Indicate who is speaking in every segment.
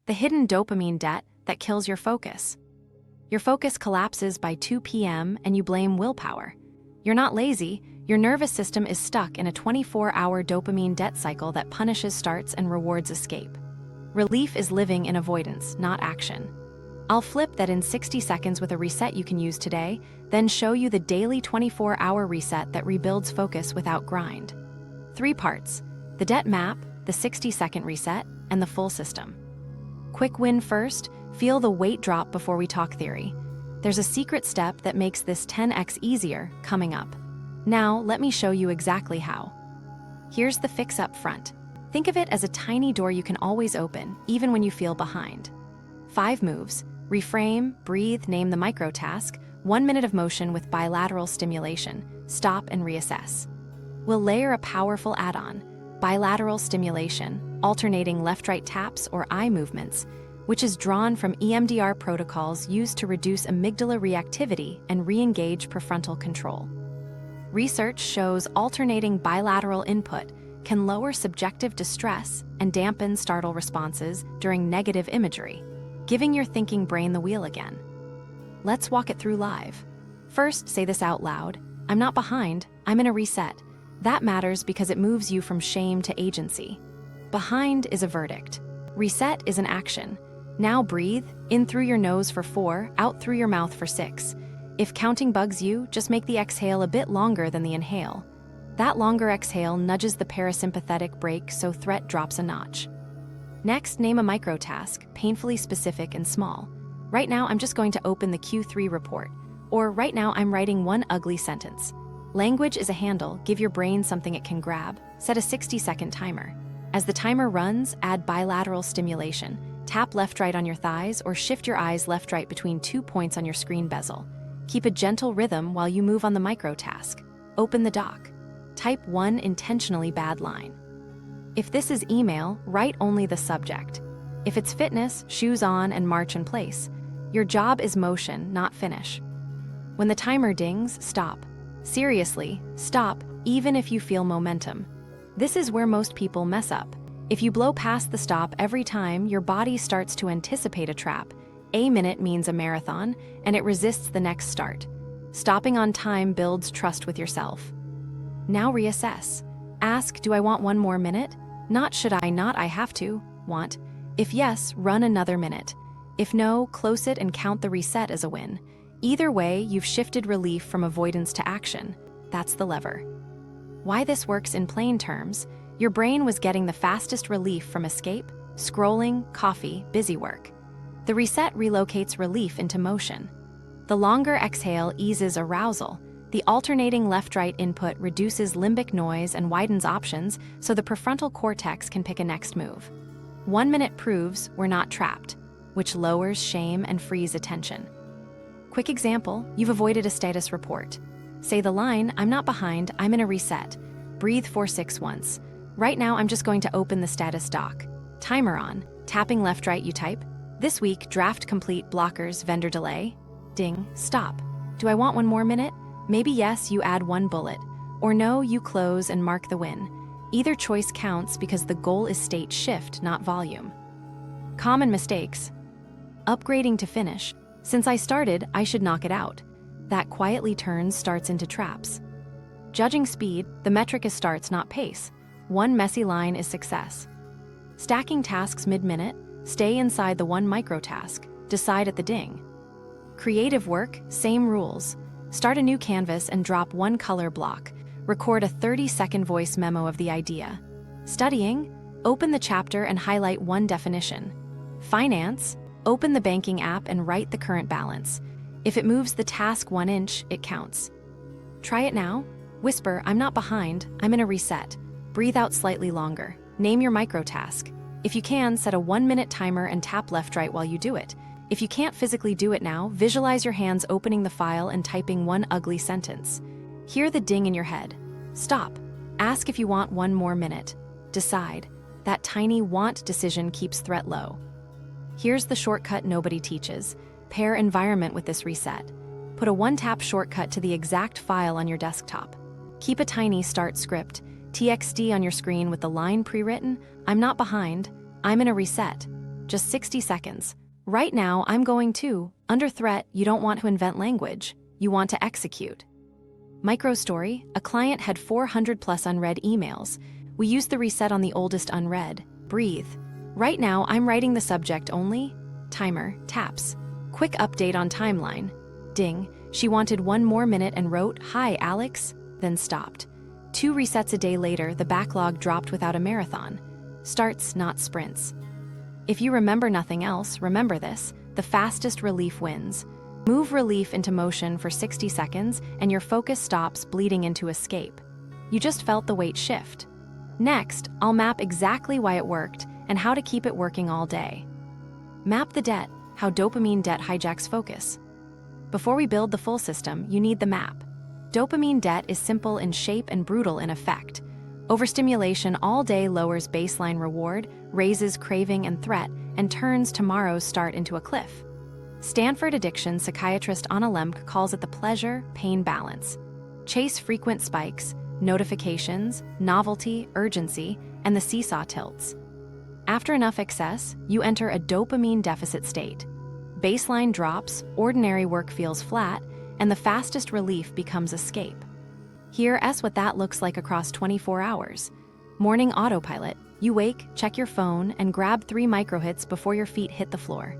Speaker 1: the hidden dopamine debt that kills your focus. Your focus collapses by 2 p.m. and you blame willpower. You're not lazy, your nervous system is stuck in a 24-hour dopamine debt cycle that punishes starts and rewards escape. Relief is living in avoidance, not action. I'll flip that in 60 seconds with a reset you can use today, then show you the daily 24-hour reset that rebuilds focus without grind. 3 parts: the debt map, the 60-second reset, and the full system. Quick win first, feel the weight drop before we talk theory. There's a secret step that makes this 10x easier coming up. Now, let me show you exactly how. Here's the fix up front. Think of it as a tiny door you can always open, even when you feel behind. 5 moves: reframe, breathe, name the micro task, 1 minute of motion with bilateral stimulation, stop and reassess. We'll layer a powerful add-on, bilateral stimulation, alternating left-right taps or eye movements, which is drawn from EMDR protocols used to reduce amygdala reactivity and re-engage prefrontal control. Research shows alternating bilateral input can lower subjective distress and dampen startle responses during negative imagery, giving your thinking brain the wheel again. Let's walk it through live. First, say this out loud: I'm not behind, I'm in a reset. That matters because it moves you from shame to agency. Behind is a verdict. Reset is an action. Now breathe, in through your nose for 4, out through your mouth for 6. If counting bugs you, just make the exhale a bit longer than the inhale. That longer exhale nudges the parasympathetic brake so threat drops a notch. Next, name a micro task, painfully specific and small. Right now, I'm just going to open the Q3 report. Or right now, I'm writing 1 ugly sentence. Language is a handle, give your brain something it can grab. Set a 60-second timer. As the timer runs, add bilateral stimulation. Tap left-right on your thighs or shift your eyes left-right between 2 points on your screen bezel. Keep a gentle rhythm while you move on the micro task. Open the doc. Type 1 intentionally bad line. If this is email, write only the subject. If it's fitness, shoes on and march in place. Your job is motion, not finish. When the timer dings, stop. Seriously, stop, even if you feel momentum. This is where most people mess up. If you blow past the stop every time, your body starts to anticipate a trap. A minute means a marathon, and it resists the next start. Stopping on time builds trust with yourself. Now reassess. Ask, do I want 1 more minute? Not should I, not I have to, want. If yes, run another minute. If no, close it and count the reset as a win. Either way, you've shifted relief from avoidance to action. That's the lever. Why this works in plain terms: your brain was getting the fastest relief from escape, scrolling, coffee, busy work. The reset relocates relief into motion. The longer exhale eases arousal. The alternating left-right input reduces limbic noise and widens options so the prefrontal cortex can pick a next move. 1 minute proves we're not trapped, which lowers shame and frees attention. Quick example, you've avoided a status report. Say the line, I'm not behind, I'm in a reset. Breathe 4-6 once. Right now, I'm just going to open the status doc. Timer on. Tapping left-right, you type. This week, draft complete, blockers, vendor delay. Ding, stop. Do I want 1 more minute? Maybe yes, you add 1 bullet. Or no, you close and mark the win. Either choice counts because the goal is state shift, not volume. Common mistakes. Upgrading to finish. Since I started, I should knock it out. That quietly turns starts into traps. Judging speed, the metric is starts, not pace. 1 messy line is success. Stacking tasks mid-minute, stay inside the 1 micro task, decide at the ding. Creative work, same rules. Start a new canvas and drop 1 color block. Record a 30-second voice memo of the idea. Studying, open the chapter and highlight 1 definition. Finance, open the banking app and write the current balance. If it moves the task 1 inch, it counts. Try it now. Whisper, I'm not behind, I'm in a reset. Breathe out slightly longer. Name your micro task. If you can, set a 1-minute timer and tap left-right while you do it. If you can't physically do it now, visualize your hands opening the file and typing 1 ugly sentence. Hear the ding in your head. Stop. Ask if you want 1 more minute. Decide. That tiny want decision keeps threat low. Here's the shortcut nobody teaches. Pair environment with this reset. Put a 1-tap shortcut to the exact file on your desktop. Keep a tiny start script, TXT on your screen with the line pre-written, I'm not behind, I'm in a reset. just 60 seconds. Right now, I'm going to. Under threat, you don't want to invent language. You want to execute. Micro story, a client had 400 plus unread emails. We used the reset on the oldest unread. Breathe. Right now, I'm writing the subject only. Timer, taps. Quick update on timeline. Ding. She wanted 1 more minute and wrote, "Hi, Alex," then stopped. 2 resets a day later, the backlog dropped without a marathon. Starts, not sprints. If you remember nothing else, remember this: the fastest relief wins. Move relief into motion for 60 seconds and your focus stops bleeding into escape. You just felt the weight shift. Next, I'll map exactly why it worked and how to keep it working all day. Map the debt, how dopamine debt hijacks focus. Before we build the full system, you need the map. Dopamine debt is simple in shape and brutal in effect. Overstimulation all day lowers baseline reward, raises craving and threat, and turns tomorrow's start into a cliff. Stanford addiction psychiatrist Lembke calls it the pleasure-pain balance. Chase frequent spikes, notifications, novelty, urgency, and the seesaw tilts. After enough excess, you enter a dopamine deficit state. Baseline drops, ordinary work feels flat, and the fastest relief becomes escape. Here's what that looks like across 24 hours. Morning autopilot. You wake, check your phone, and grab 3 microhits before your feet hit the floor.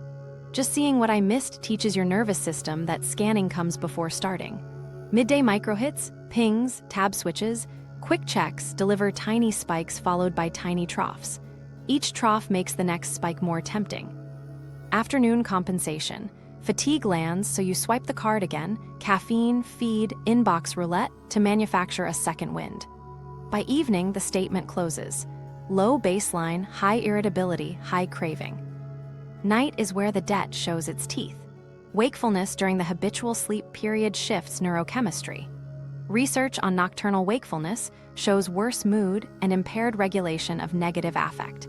Speaker 1: Just seeing what I missed teaches your nervous system that scanning comes before starting. Midday microhits, pings, tab switches, quick checks deliver tiny spikes followed by tiny troughs. Each trough makes the next spike more tempting. Afternoon compensation. Fatigue lands, so you swipe the card again, caffeine, feed, inbox roulette to manufacture a second wind. By evening, the statement closes. Low baseline, high irritability, high craving. Night is where the debt shows its teeth. Wakefulness during the habitual sleep period shifts neurochemistry. Research on nocturnal wakefulness shows worse mood and impaired regulation of negative affect.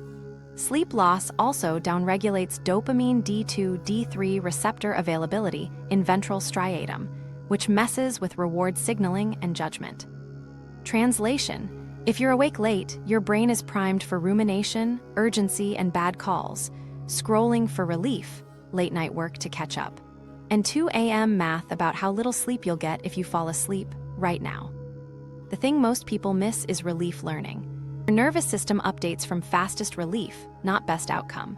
Speaker 1: Sleep loss also downregulates dopamine D2, D3 receptor availability in ventral striatum, which messes with reward signaling and judgment. Translation: if you're awake late, your brain is primed for rumination, urgency, and bad calls, scrolling for relief, late-night work to catch up, and 2 a.m. math about how little sleep you'll get if you fall asleep right now. The thing most people miss is relief learning. Your nervous system updates from fastest relief, not best outcome.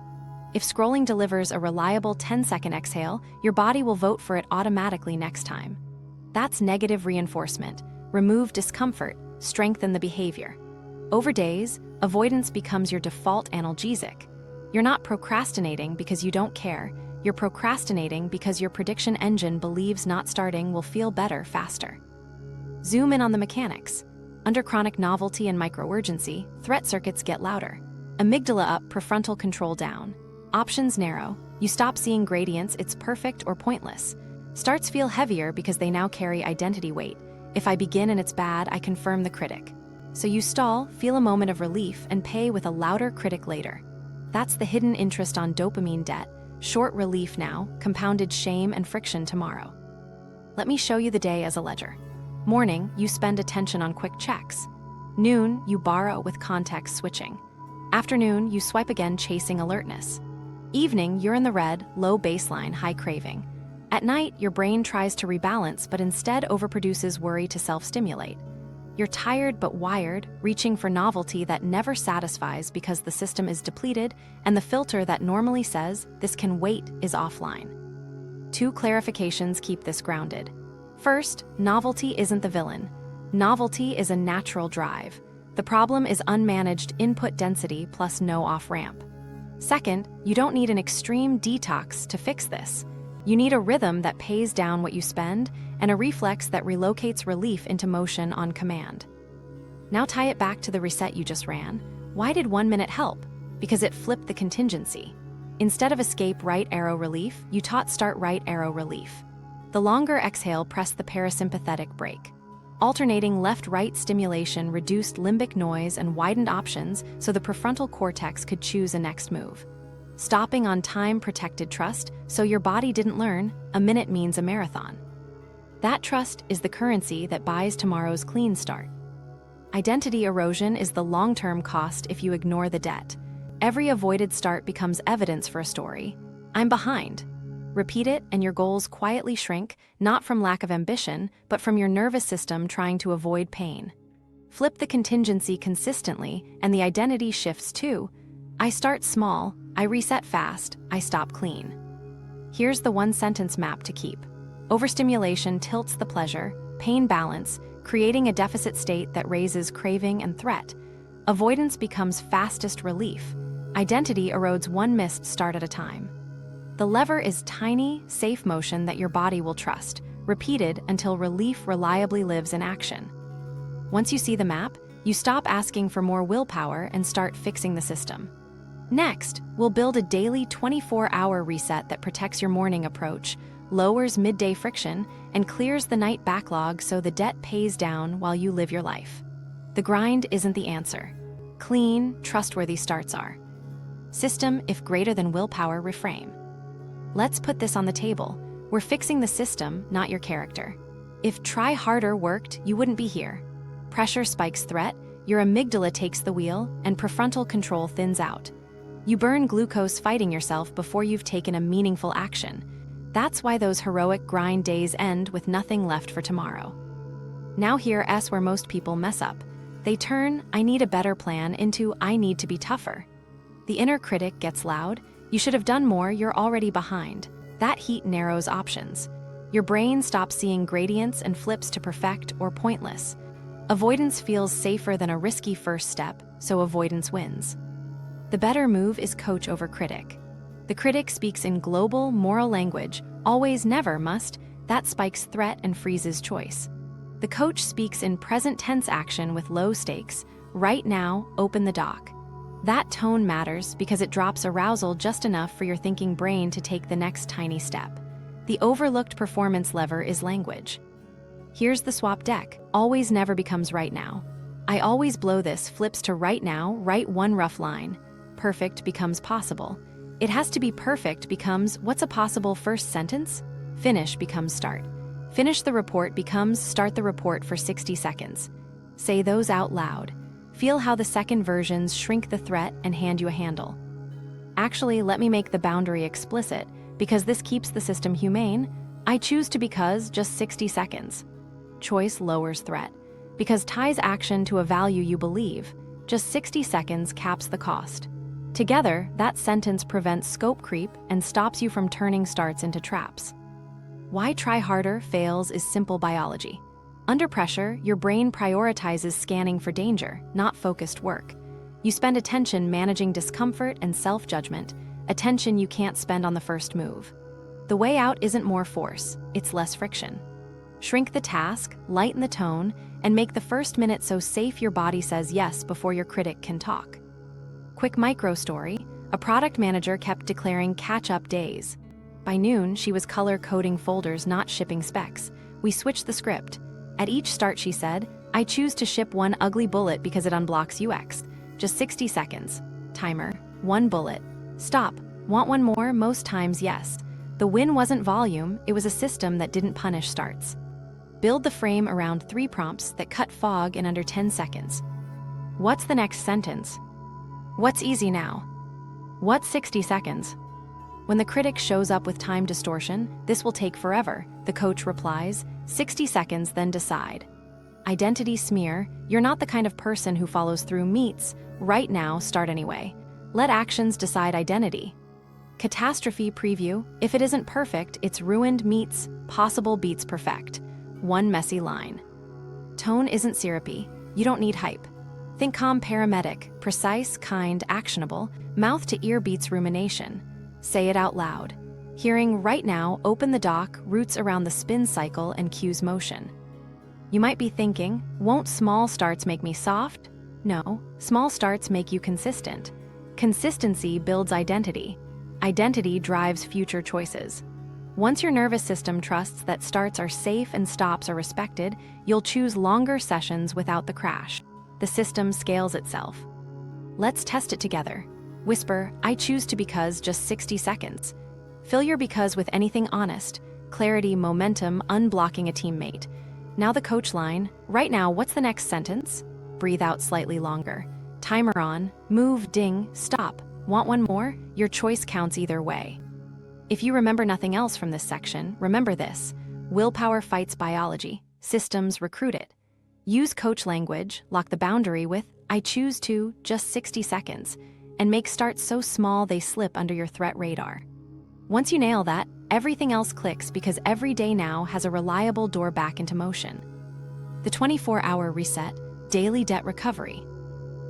Speaker 1: If scrolling delivers a reliable 10-second exhale, your body will vote for it automatically next time. That's negative reinforcement. Remove discomfort, strengthen the behavior. Over days, avoidance becomes your default analgesic. You're not procrastinating because you don't care. You're procrastinating because your prediction engine believes not starting will feel better faster. Zoom in on the mechanics. Under chronic novelty and micro-urgency, threat circuits get louder. Amygdala up, prefrontal control down. Options narrow. You stop seeing gradients, it's perfect or pointless. Starts feel heavier because they now carry identity weight. If I begin and it's bad, I confirm the critic. So you stall, feel a moment of relief, and pay with a louder critic later. That's the hidden interest on dopamine debt. Short relief now, compounded shame and friction tomorrow. Let me show you the day as a ledger. Morning, you spend attention on quick checks. Noon, you borrow with context switching. Afternoon, you swipe again chasing alertness. Evening, you're in the red, low baseline, high craving. At night, your brain tries to rebalance but instead overproduces worry to self-stimulate. You're tired but wired, reaching for novelty that never satisfies because the system is depleted and the filter that normally says, "this can wait," is offline. 2 clarifications keep this grounded. First, novelty isn't the villain. Novelty is a natural drive. The problem is unmanaged input density plus no off-ramp. Second, you don't need an extreme detox to fix this. You need a rhythm that pays down what you spend and a reflex that relocates relief into motion on command. Now tie it back to the reset you just ran. Why did 1 minute help? Because it flipped the contingency. Instead of escape right arrow relief, you taught start right arrow relief. The longer exhale pressed the parasympathetic brake. Alternating left-right stimulation reduced limbic noise and widened options so the prefrontal cortex could choose a next move. Stopping on time protected trust, so your body didn't learn, a minute means a marathon. That trust is the currency that buys tomorrow's clean start. Identity erosion is the long-term cost if you ignore the debt. Every avoided start becomes evidence for a story. I'm behind. Repeat it, and your goals quietly shrink, not from lack of ambition, but from your nervous system trying to avoid pain. Flip the contingency consistently, and the identity shifts too. I start small, I reset fast, I stop clean. Here's the one-sentence map to keep. Overstimulation tilts the pleasure, pain balance, creating a deficit state that raises craving and threat. Avoidance becomes fastest relief. Identity erodes one missed start at a time. The lever is tiny, safe motion that your body will trust, repeated until relief reliably lives in action. Once you see the map, you stop asking for more willpower and start fixing the system. Next, we'll build a daily 24-hour reset that protects your morning approach, lowers midday friction, and clears the night backlog so the debt pays down while you live your life. The grind isn't the answer. Clean, trustworthy starts are. System, if greater than willpower, reframe. Let's put this on the table. We're fixing the system, not your character. If try harder worked, you wouldn't be here. Pressure spikes threat, your amygdala takes the wheel, and prefrontal control thins out. You burn glucose fighting yourself before you've taken a meaningful action. That's why those heroic grind days end with nothing left for tomorrow. Now here's where most people mess up. They turn "I need a better plan" into "I need to be tougher." The inner critic gets loud. You should have done more, you're already behind. That heat narrows options. Your brain stops seeing gradients and flips to perfect or pointless. Avoidance feels safer than a risky first step, so avoidance wins. The better move is coach over critic. The critic speaks in global, moral language, always, never, must. That spikes threat and freezes choice. The coach speaks in present tense action with low stakes. Right now, open the dock. That tone matters because it drops arousal just enough for your thinking brain to take the next tiny step. The overlooked performance lever is language. Here's the swap deck. Always, never becomes right now. I always blow this flips to right now, write one rough line. Perfect becomes possible. It has to be perfect becomes what's a possible first sentence? Finish becomes start. Finish the report becomes start the report for 60 seconds. Say those out loud. Feel how the second versions shrink the threat and hand you a handle. Actually, let me make the boundary explicit, because this keeps the system humane. I choose to because just 60 seconds. Choice lowers threat, because ties action to a value you believe. Just 60 seconds caps the cost. Together, that sentence prevents scope creep and stops you from turning starts into traps. Why try harder fails is simple biology. Under pressure, your brain prioritizes scanning for danger, not focused work. You spend attention managing discomfort and self-judgment, attention you can't spend on the first move. The way out isn't more force, it's less friction. Shrink the task, lighten the tone, and make the first minute so safe your body says yes before your critic can talk. Quick micro story: a product manager kept declaring catch-up days. By noon, she was color-coding folders, not shipping specs. We switched the script. At each start, she said, I choose to ship one ugly bullet because it unblocks UX. Just 60 seconds. Timer. One bullet. Stop. Want one more? Most times, yes. The win wasn't volume, it was a system that didn't punish starts. Build the frame around 3 prompts that cut fog in under 10 seconds. What's the next sentence? What's easy now? What's 60 seconds? When the critic shows up with time distortion, this will take forever, the coach replies. 60 seconds, then decide. Identity smear: you're not the kind of person who follows through meets. Right now, start anyway. Let actions decide identity. Catastrophe preview: if it isn't perfect, it's ruined meets possible beats perfect. One messy line. Tone isn't syrupy. You don't need hype. Think calm paramedic, precise, kind, actionable. Mouth to ear beats rumination. Say it out loud. Hearing right now, open the dock, roots around the spin cycle and cues motion. You might be thinking, won't small starts make me soft? No, small starts make you consistent. Consistency builds identity. Identity drives future choices. Once your nervous system trusts that starts are safe and stops are respected, you'll choose longer sessions without the crash. The system scales itself. Let's test it together. Whisper, I choose to because just 60 seconds. Fill your because with anything honest. Clarity, momentum, unblocking a teammate. Now the coach line. Right now, what's the next sentence? Breathe out slightly longer. Timer on, move, ding, stop. Want one more? Your choice counts either way. If you remember nothing else from this section, remember this. Willpower fights biology. Systems recruit it. Use coach language, lock the boundary with, I choose to, just 60 seconds, and make starts so small they slip under your threat radar. Once you nail that, everything else clicks because every day now has a reliable door back into motion. The 24-hour reset, daily debt recovery.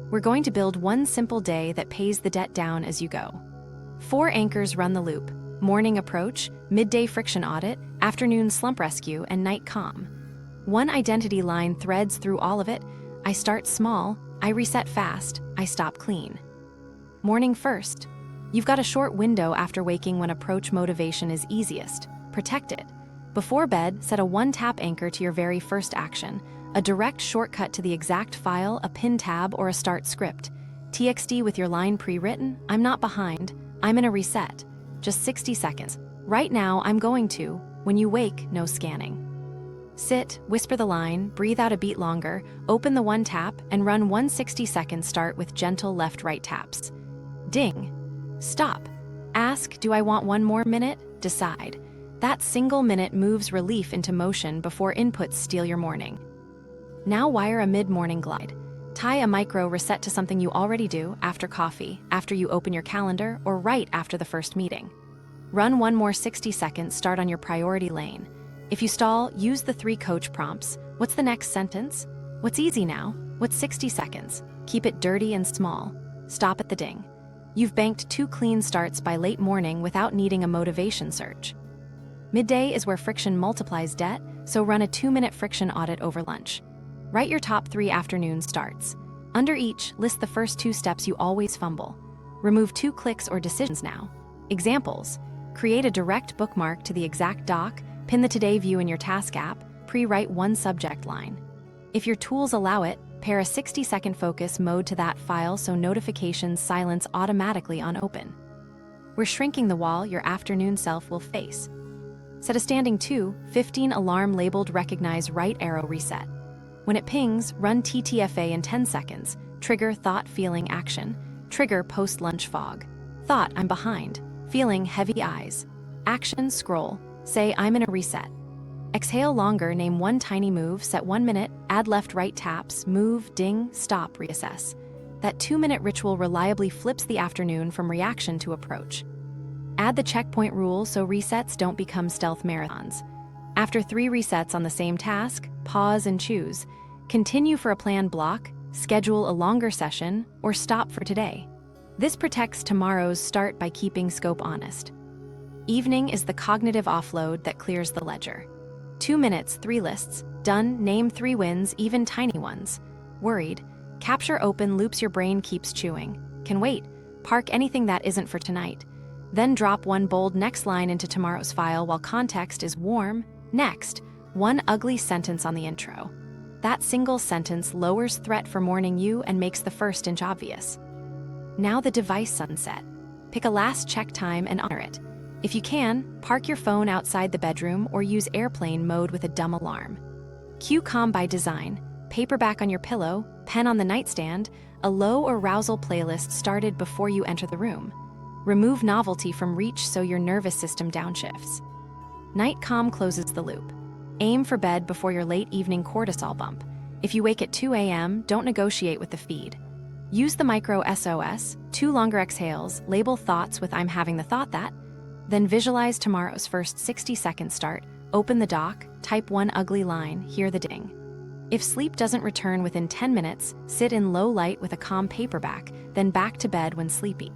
Speaker 1: We're going to build one simple day that pays the debt down as you go. 4 anchors run the loop: morning approach, midday friction audit, afternoon slump rescue, and night calm. One identity line threads through all of it: I start small, I reset fast, I stop clean. Morning first. You've got a short window after waking when approach motivation is easiest. Protect it. Before bed, set a one-tap anchor to your very first action, a direct shortcut to the exact file, a pin tab, or a start script. TXT with your line pre-written: I'm not behind, I'm in a reset. Just 60 seconds. Right now, I'm going to. When you wake, no scanning. Sit, whisper the line, breathe out a beat longer, open the one tap, and run 160-second start with gentle left-right taps. Ding. Stop. Ask, do I want one more minute? Decide. That single minute moves relief into motion before inputs steal your morning. Now wire a mid-morning glide. Tie a micro reset to something you already do: after coffee, after you open your calendar, or right after the first meeting. Run one more 60-second start on your priority lane. If you stall, use the 3 coach prompts. What's the next sentence? What's easy now? What's 60 seconds? Keep it dirty and small. Stop at the ding. You've banked 2 clean starts by late morning without needing a motivation surge. Midday is where friction multiplies debt, so run a 2-minute friction audit over lunch. Write your top 3 afternoon starts. Under each, list the first 2 steps you always fumble. Remove 2 clicks or decisions now. Examples: create a direct bookmark to the exact doc, pin the Today view in your task app, pre-write 1 subject line. If your tools allow it, pair a 60-second focus mode to that file so notifications silence automatically on open. We're shrinking the wall your afternoon self will face. Set a standing 2:15 alarm labeled Recognize Right Arrow Reset. When it pings, run TTFA in 10 seconds. Trigger thought, feeling, action. Trigger post-lunch fog. Thought, I'm behind. Feeling, heavy eyes. Action, scroll. Say, I'm in a reset. Exhale longer, name 1 tiny move, set 1 minute, add left-right taps, move, ding, stop, reassess. That 2-minute ritual reliably flips the afternoon from reaction to approach. Add the checkpoint rule so resets don't become stealth marathons. After 3 resets on the same task, pause and choose. Continue for a planned block, schedule a longer session, or stop for today. This protects tomorrow's start by keeping scope honest. Evening is the cognitive offload that clears the ledger. 2 minutes, 3 lists. Done, name 3 wins, even tiny ones. Worried, capture open loops your brain keeps chewing. Can wait, park anything that isn't for tonight. Then drop 1 bold next line into tomorrow's file while context is warm. Next, 1 ugly sentence on the intro. That single sentence lowers threat for morning you and makes the first inch obvious. Now the device sunset. Pick a last check time and honor it. If you can, park your phone outside the bedroom or use airplane mode with a dumb alarm. Cue calm by design. Paperback on your pillow, pen on the nightstand, a low arousal playlist started before you enter the room. Remove novelty from reach so your nervous system downshifts. Night calm closes the loop. Aim for bed before your late evening cortisol bump. If you wake at 2 a.m., don't negotiate with the feed. Use the micro SOS, 2 longer exhales, label thoughts with I'm having the thought that, then visualize tomorrow's first 60-second start, open the doc, type 1 ugly line, hear the ding. If sleep doesn't return within 10 minutes, sit in low light with a calm paperback, then back to bed when sleepy.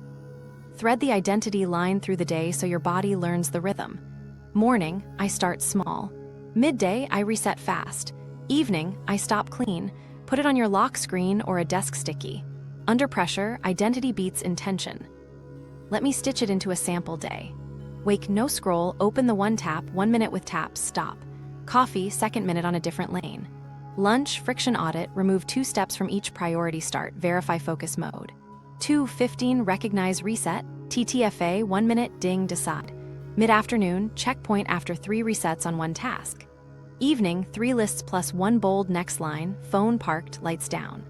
Speaker 1: Thread the identity line through the day so your body learns the rhythm. Morning, I start small. Midday, I reset fast. Evening, I stop clean. Put it on your lock screen or a desk sticky. Under pressure, identity beats intention. Let me stitch it into a sample day. Wake, no scroll, open the 1 tap, 1 minute with taps, stop. Coffee, 2nd minute on a different lane. Lunch, friction audit, remove 2 steps from each priority start, verify focus mode. 2:15, recognize reset, TTFA, 1 minute, ding, decide. Mid-afternoon, checkpoint after 3 resets on 1 task. Evening, 3 lists plus 1 bold next line, phone parked, lights down.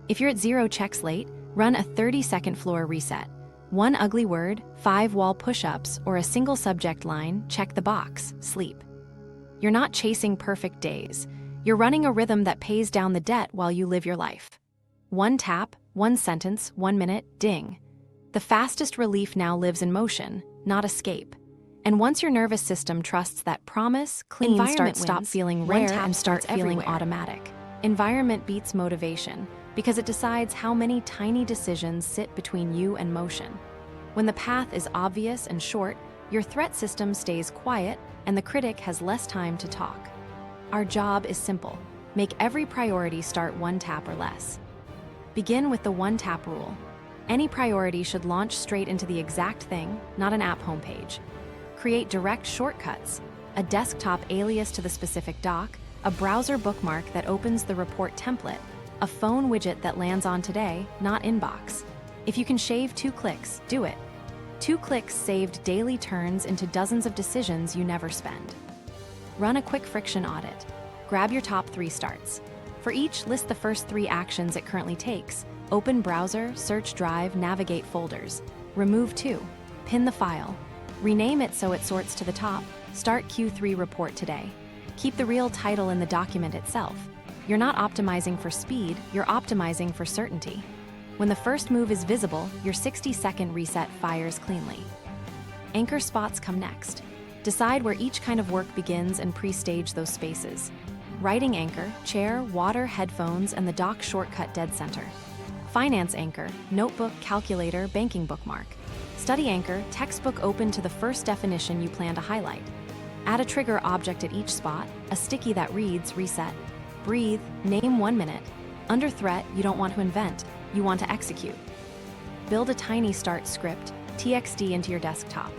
Speaker 1: If you're at 0 checks late, run a 30-second floor reset. 1 ugly word, 5 wall push-ups, or a single subject line, check the box, sleep. You're not chasing perfect days. You're running a rhythm that pays down the debt while you live your life. 1 tap, 1 sentence, 1 minute, ding. The fastest relief now lives in motion, not escape. And once your nervous system trusts that promise, clean stop feeling rare and start feeling automatic. Environment beats motivation because it decides how many tiny decisions sit between you and motion. When the path is obvious and short, your threat system stays quiet and the critic has less time to talk. Our job is simple. Make every priority start 1 tap or less. Begin with the 1 tap rule. Any priority should launch straight into the exact thing, not an app homepage. Create direct shortcuts, a desktop alias to the specific doc, a browser bookmark that opens the report template, a phone widget that lands on today, not inbox. If you can shave 2 clicks, do it. 2 clicks saved daily turns into dozens of decisions you never spend. Run a quick friction audit. Grab your top 3 starts. For each, list the first 3 actions it currently takes. Open browser, search drive, navigate folders. Remove 2. Pin the file. Rename it so it sorts to the top. Start Q3 report today. Keep the real title in the document itself. You're not optimizing for speed, you're optimizing for certainty. When the first move is visible, your 60-second reset fires cleanly. Anchor spots come next. Decide where each kind of work begins and pre-stage those spaces. Writing anchor, chair, water, headphones, and the doc shortcut dead center. Finance anchor, notebook, calculator, banking bookmark. Study anchor, textbook open to the first definition you plan to highlight. Add a trigger object at each spot, a sticky that reads reset. Breathe, name 1 minute. Under threat, you don't want to invent, you want to execute. Build a tiny start script, TXT into your desktop.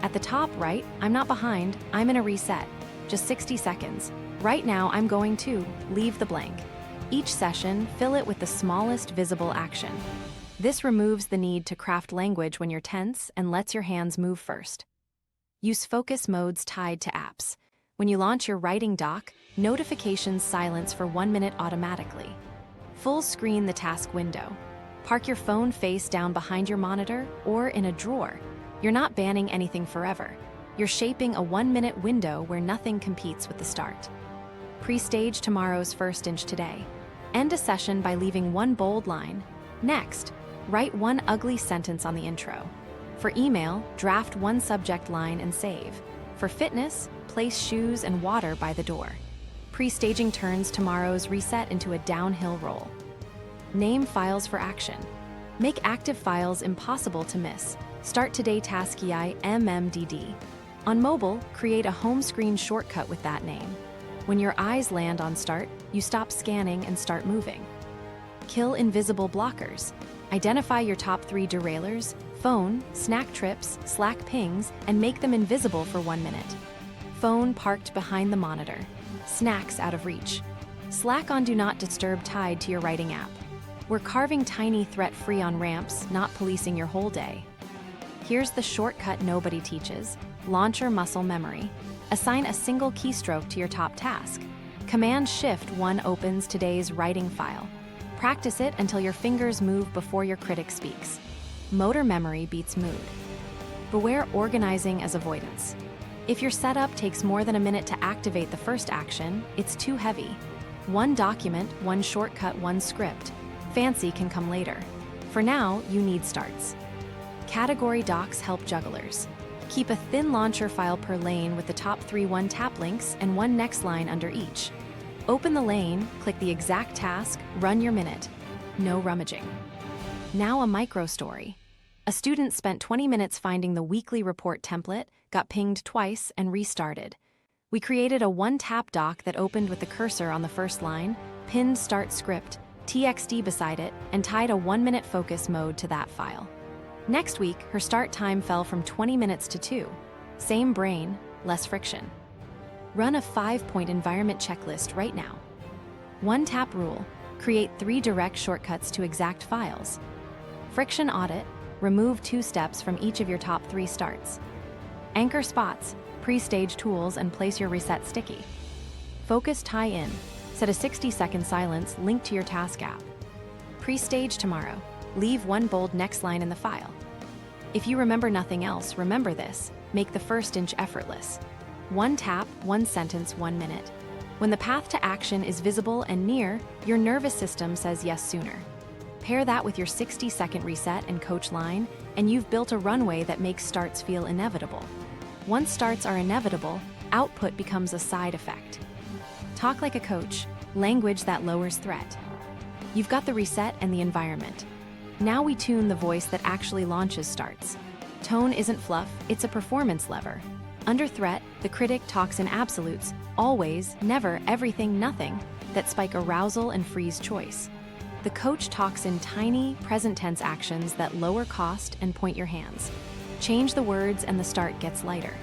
Speaker 1: At the top right, I'm not behind, I'm in a reset. Just 60 seconds. Right now, I'm going to leave the blank. Each session, fill it with the smallest visible action. This removes the need to craft language when you're tense and lets your hands move first. Use focus modes tied to apps. When you launch your writing doc, notifications silence for 1 minute automatically. Full screen the task window. Park your phone face down behind your monitor or in a drawer. You're not banning anything forever. You're shaping a 1-minute window where nothing competes with the start. Pre-stage tomorrow's first inch today. End a session by leaving 1 bold line. Next, write 1 ugly sentence on the intro. For email, draft 1 subject line and save. For fitness, place shoes and water by the door. Pre-staging turns tomorrow's reset into a downhill roll. Name files for action. Make active files impossible to miss. Start today task MMDD. On mobile, create a home screen shortcut with that name. When your eyes land on start, you stop scanning and start moving. Kill invisible blockers. Identify your top 3 derailers, phone, snack trips, Slack pings, and make them invisible for 1 minute. Phone parked behind the monitor. Snacks out of reach. Slack on Do Not Disturb tied to your writing app. We're carving tiny threat-free on ramps, not policing your whole day. Here's the shortcut nobody teaches. Launcher muscle memory. Assign a single keystroke to your top task. Command-Shift-1 opens today's writing file. Practice it until your fingers move before your critic speaks. Motor memory beats mood. Beware organizing as avoidance. If your setup takes more than a minute to activate the first action, it's too heavy. 1 document, 1 shortcut, 1 script. Fancy can come later. For now, you need starts. Category docs help jugglers. Keep a thin launcher file per lane with the top 3 1-tap links and 1 next line under each. Open the lane, click the exact task, run your minute. No rummaging. Now a micro story. A student spent 20 minutes finding the weekly report template, got pinged twice, and restarted. We created a 1-tap doc that opened with the cursor on the first line, pinned start script, TXT beside it, and tied a 1-minute focus mode to that file. Next week, her start time fell from 20 minutes to 2. Same brain, less friction. Run a 5-point environment checklist right now. 1-tap rule. Create 3 direct shortcuts to exact files. Friction audit. Remove 2 steps from each of your top 3 starts. Anchor spots. Pre-stage tools and place your reset sticky. Focus tie-in. Set a 60-second silence linked to your task app. Pre-stage tomorrow. Leave one bold next line in the file. If you remember nothing else, remember this. Make the first inch effortless. One tap, one sentence, 1 minute. When the path to action is visible and near, your nervous system says yes sooner. Pair that with your 60-second reset and coach line, and you've built a runway that makes starts feel inevitable. Once starts are inevitable, output becomes a side effect. Talk like a coach, language that lowers threat. You've got the reset and the environment. Now we tune the voice that actually launches starts. Tone isn't fluff, it's a performance lever. Under threat, the critic talks in absolutes, always, never, everything, nothing, that spike arousal and freeze choice. The coach talks in tiny, present tense actions that lower cost and point your hands. Change the words and the start gets lighter.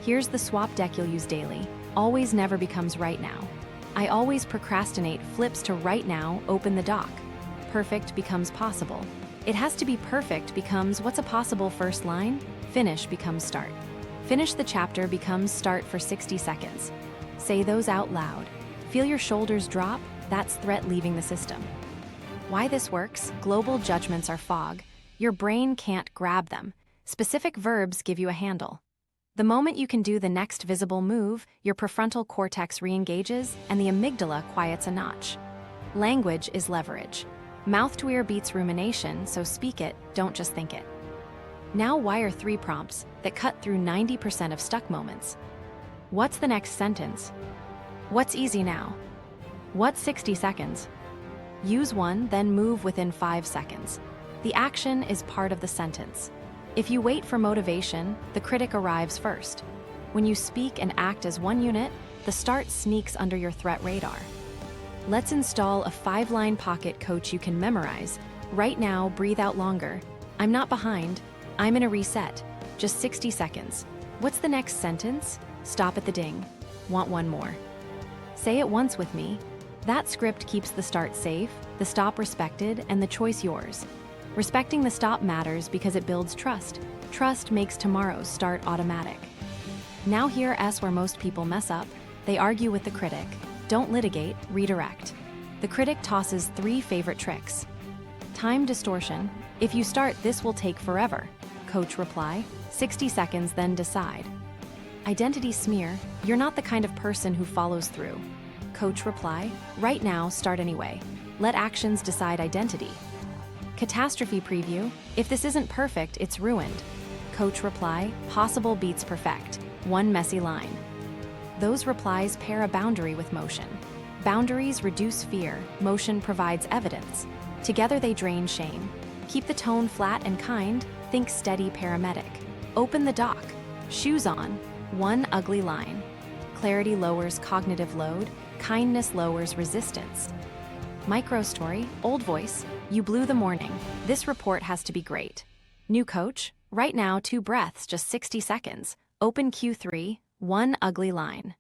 Speaker 1: Here's the swap deck you'll use daily. Always never becomes right now. I always procrastinate flips to right now, open the doc. Perfect becomes possible. It has to be perfect becomes what's a possible first line? Finish becomes start. Finish the chapter becomes start for 60 seconds. Say those out loud. Feel your shoulders drop? That's threat leaving the system. Why this works? Global judgments are fog. Your brain can't grab them. Specific verbs give you a handle. The moment you can do the next visible move, your prefrontal cortex re-engages and the amygdala quiets a notch. Language is leverage. Mouth to ear beats rumination, so speak it, don't just think it. Now wire 3 prompts that cut through 90% of stuck moments. What's the next sentence? What's easy now? What's 60 seconds? Use one, then move within 5 seconds. The action is part of the sentence. If you wait for motivation, the critic arrives first. When you speak and act as one unit, the start sneaks under your threat radar. Let's install a 5-line pocket coach you can memorize. Right now, breathe out longer. I'm not behind. I'm in a reset. Just 60 seconds. What's the next sentence? Stop at the ding. Want one more. Say it once with me. That script keeps the start safe, the stop respected, and the choice yours. Respecting the stop matters because it builds trust. Trust makes tomorrow's start automatic. Now here's where most people mess up. They argue with the critic. Don't litigate, redirect. The critic tosses 3 favorite tricks. Time distortion. If you start, this will take forever. Coach reply. 60 seconds, then decide. Identity smear. You're not the kind of person who follows through. Coach reply. Right now, start anyway. Let actions decide identity. Catastrophe preview. If this isn't perfect, it's ruined. Coach reply. Possible beats perfect. One messy line. Those replies pair a boundary with motion. Boundaries reduce fear. Motion provides evidence. Together they drain shame. Keep the tone flat and kind. Think steady paramedic. Open the doc. Shoes on. One ugly line. Clarity lowers cognitive load. Kindness lowers resistance. Micro story. Old voice. You blew the morning. This report has to be great. New coach. Right now, 2 breaths, just 60 seconds. Open Q3. One ugly line.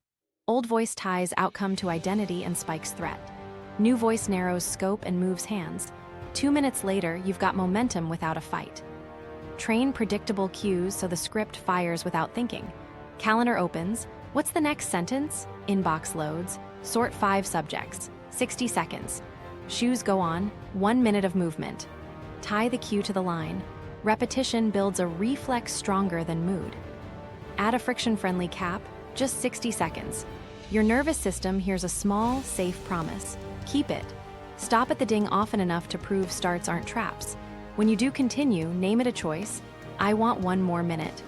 Speaker 1: Old voice ties outcome to identity and spikes threat. New voice narrows scope and moves hands. 2 minutes later, you've got momentum without a fight. Train predictable cues so the script fires without thinking. Calendar opens. What's the next sentence? Inbox loads. Sort 5 subjects. 60 seconds. Shoes go on. 1 minute of movement. Tie the cue to the line. Repetition builds a reflex stronger than mood. Add a friction-friendly cap, just 60 seconds. Your nervous system hears a small, safe promise. Keep it. Stop at the ding often enough to prove starts aren't traps. When you do continue, name it a choice. I want 1 more minute.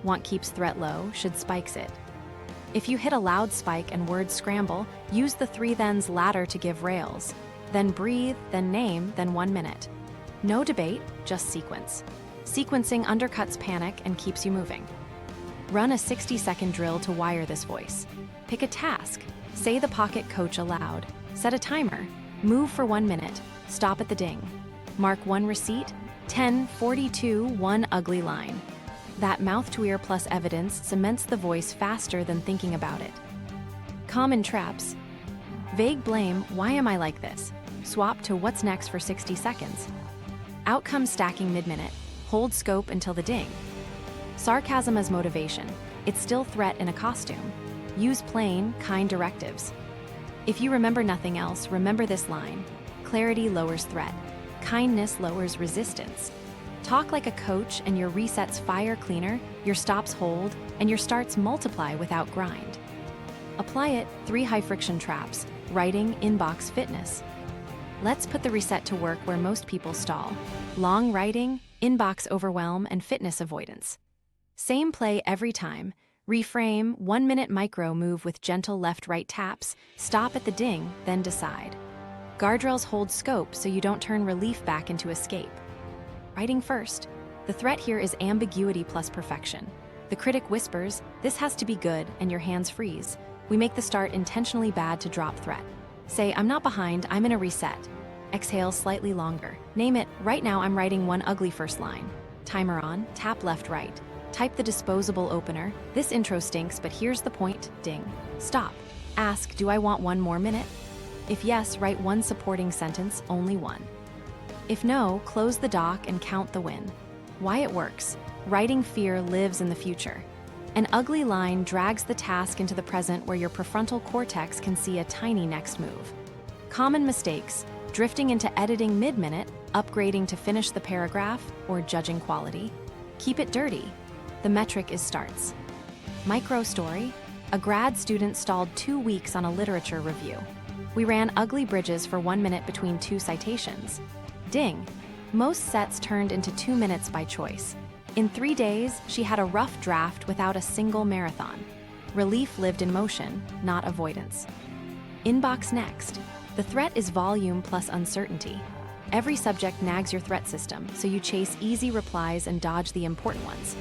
Speaker 1: Want keeps threat low, should spikes it. If you hit a loud spike and words scramble, use the 3 thens ladder to give rails. Then breathe, then name, then 1 minute. No debate, just sequence. Sequencing undercuts panic and keeps you moving. Run a 60-second drill to wire this voice. Pick a task. Say the pocket coach aloud. Set a timer. Move for 1 minute. Stop at the ding. Mark 1 receipt. 10:42, 1 ugly line. That mouth-to-ear plus evidence cements the voice faster than thinking about it. Common traps. Vague blame, why am I like this? Swap to what's next for 60 seconds. Outcome stacking mid-minute. Hold scope until the ding. Sarcasm as motivation. It's still threat in a costume. Use plain, kind directives. If you remember nothing else, remember this line. Clarity lowers threat. Kindness lowers resistance. Talk like a coach and your resets fire cleaner, your stops hold, and your starts multiply without grind. Apply it, 3 high-friction traps, writing, inbox, fitness. Let's put the reset to work where most people stall. Long writing, inbox overwhelm, and fitness avoidance. Same play every time. Reframe, 1-minute micro move with gentle left-right taps, stop at the ding, then decide. Guardrails hold scope so you don't turn relief back into escape. Writing first. The threat here is ambiguity plus perfection. The critic whispers, "This has to be good," and your hands freeze. We make the start intentionally bad to drop threat. Say, "I'm not behind, I'm in a reset." Exhale slightly longer. Name it, "Right now I'm writing one ugly first line." Timer on, tap left right. Type the disposable opener, "This intro stinks, but here's the point," ding. Stop. Ask, "Do I want one more minute?" If yes, write one supporting sentence, only one. If no, close the doc and count the win. Why it works. Writing fear lives in the future. An ugly line drags the task into the present where your prefrontal cortex can see a tiny next move. Common mistakes, drifting into editing mid-minute, upgrading to finish the paragraph, or judging quality. Keep it dirty. The metric is starts. Micro story. A grad student stalled 2 weeks on a literature review. We ran ugly bridges for 1 minute between 2 citations. Ding. Most sets turned into 2 minutes by choice. In 3 days, she had a rough draft without a single marathon. Relief lived in motion, not avoidance. Inbox next. The threat is volume plus uncertainty. Every subject nags your threat system, so you chase easy replies and dodge the important ones.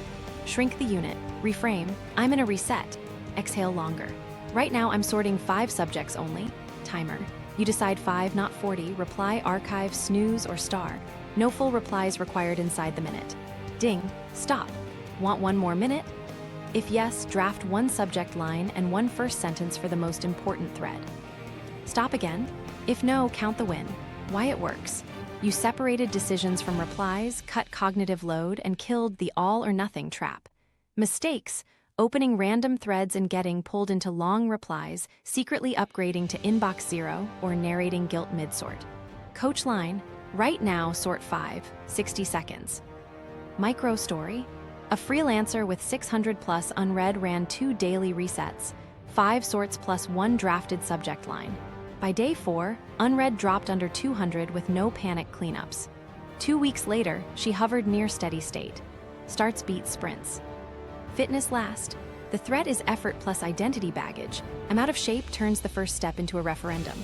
Speaker 1: Shrink the unit. Reframe, "I'm in a reset." Exhale longer. "Right now I'm sorting 5 subjects only." Timer. You decide 5, not 40. Reply, archive, snooze, or star. No full replies required inside the minute. Ding. Stop. Want one more minute? If yes, draft 1 subject line and 1 first sentence for the most important thread. Stop again. If no, count the win. Why it works. You separated decisions from replies, cut cognitive load, and killed the all-or-nothing trap. Mistakes. Opening random threads and getting pulled into long replies, secretly upgrading to inbox 0, or narrating guilt mid-sort. Coach line. Right now, sort 5, 60 seconds. Micro story. A freelancer with 600 plus unread ran 2 daily resets, 5 sorts plus 1 drafted subject line. By day 4, unread dropped under 200 with no panic cleanups. 2 weeks later, she hovered near steady state. Starts beat sprints. Fitness last. The threat is effort plus identity baggage. I'm out of shape turns the first step into a referendum.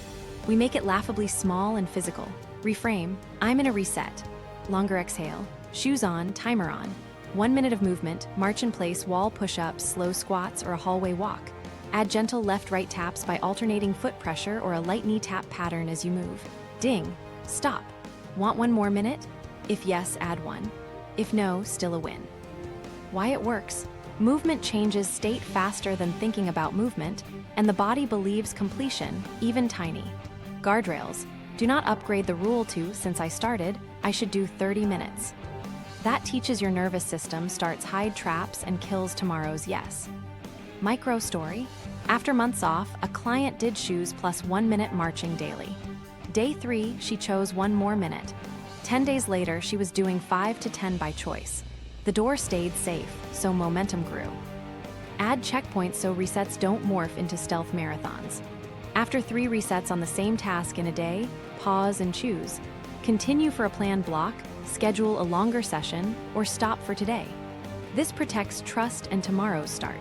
Speaker 1: We make it laughably small and physical. Reframe, "I'm in a reset." Longer exhale. Shoes on, timer on. 1 minute of movement, march in place, wall push-ups, slow squats, or a hallway walk. Add gentle left-right taps by alternating foot pressure or a light knee tap pattern as you move. Ding. Stop. Want 1 more minute? If yes, add 1. If no, still a win. Why it works. Movement changes state faster than thinking about movement, and the body believes completion, even tiny. Guardrails. Do not upgrade the rule to, "Since I started, I should do 30 minutes." That teaches your nervous system, starts hide traps, and kills tomorrow's yes. Micro story. After months off, a client did shoes plus 1 minute marching daily. Day 3, she chose 1 more minute. 10 days later, she was doing 5 to 10 by choice. The door stayed safe, so momentum grew. Add checkpoints so resets don't morph into stealth marathons. After 3 resets on the same task in a day, pause and choose. Continue for a planned block, schedule a longer session, or stop for today. This protects trust and tomorrow's start.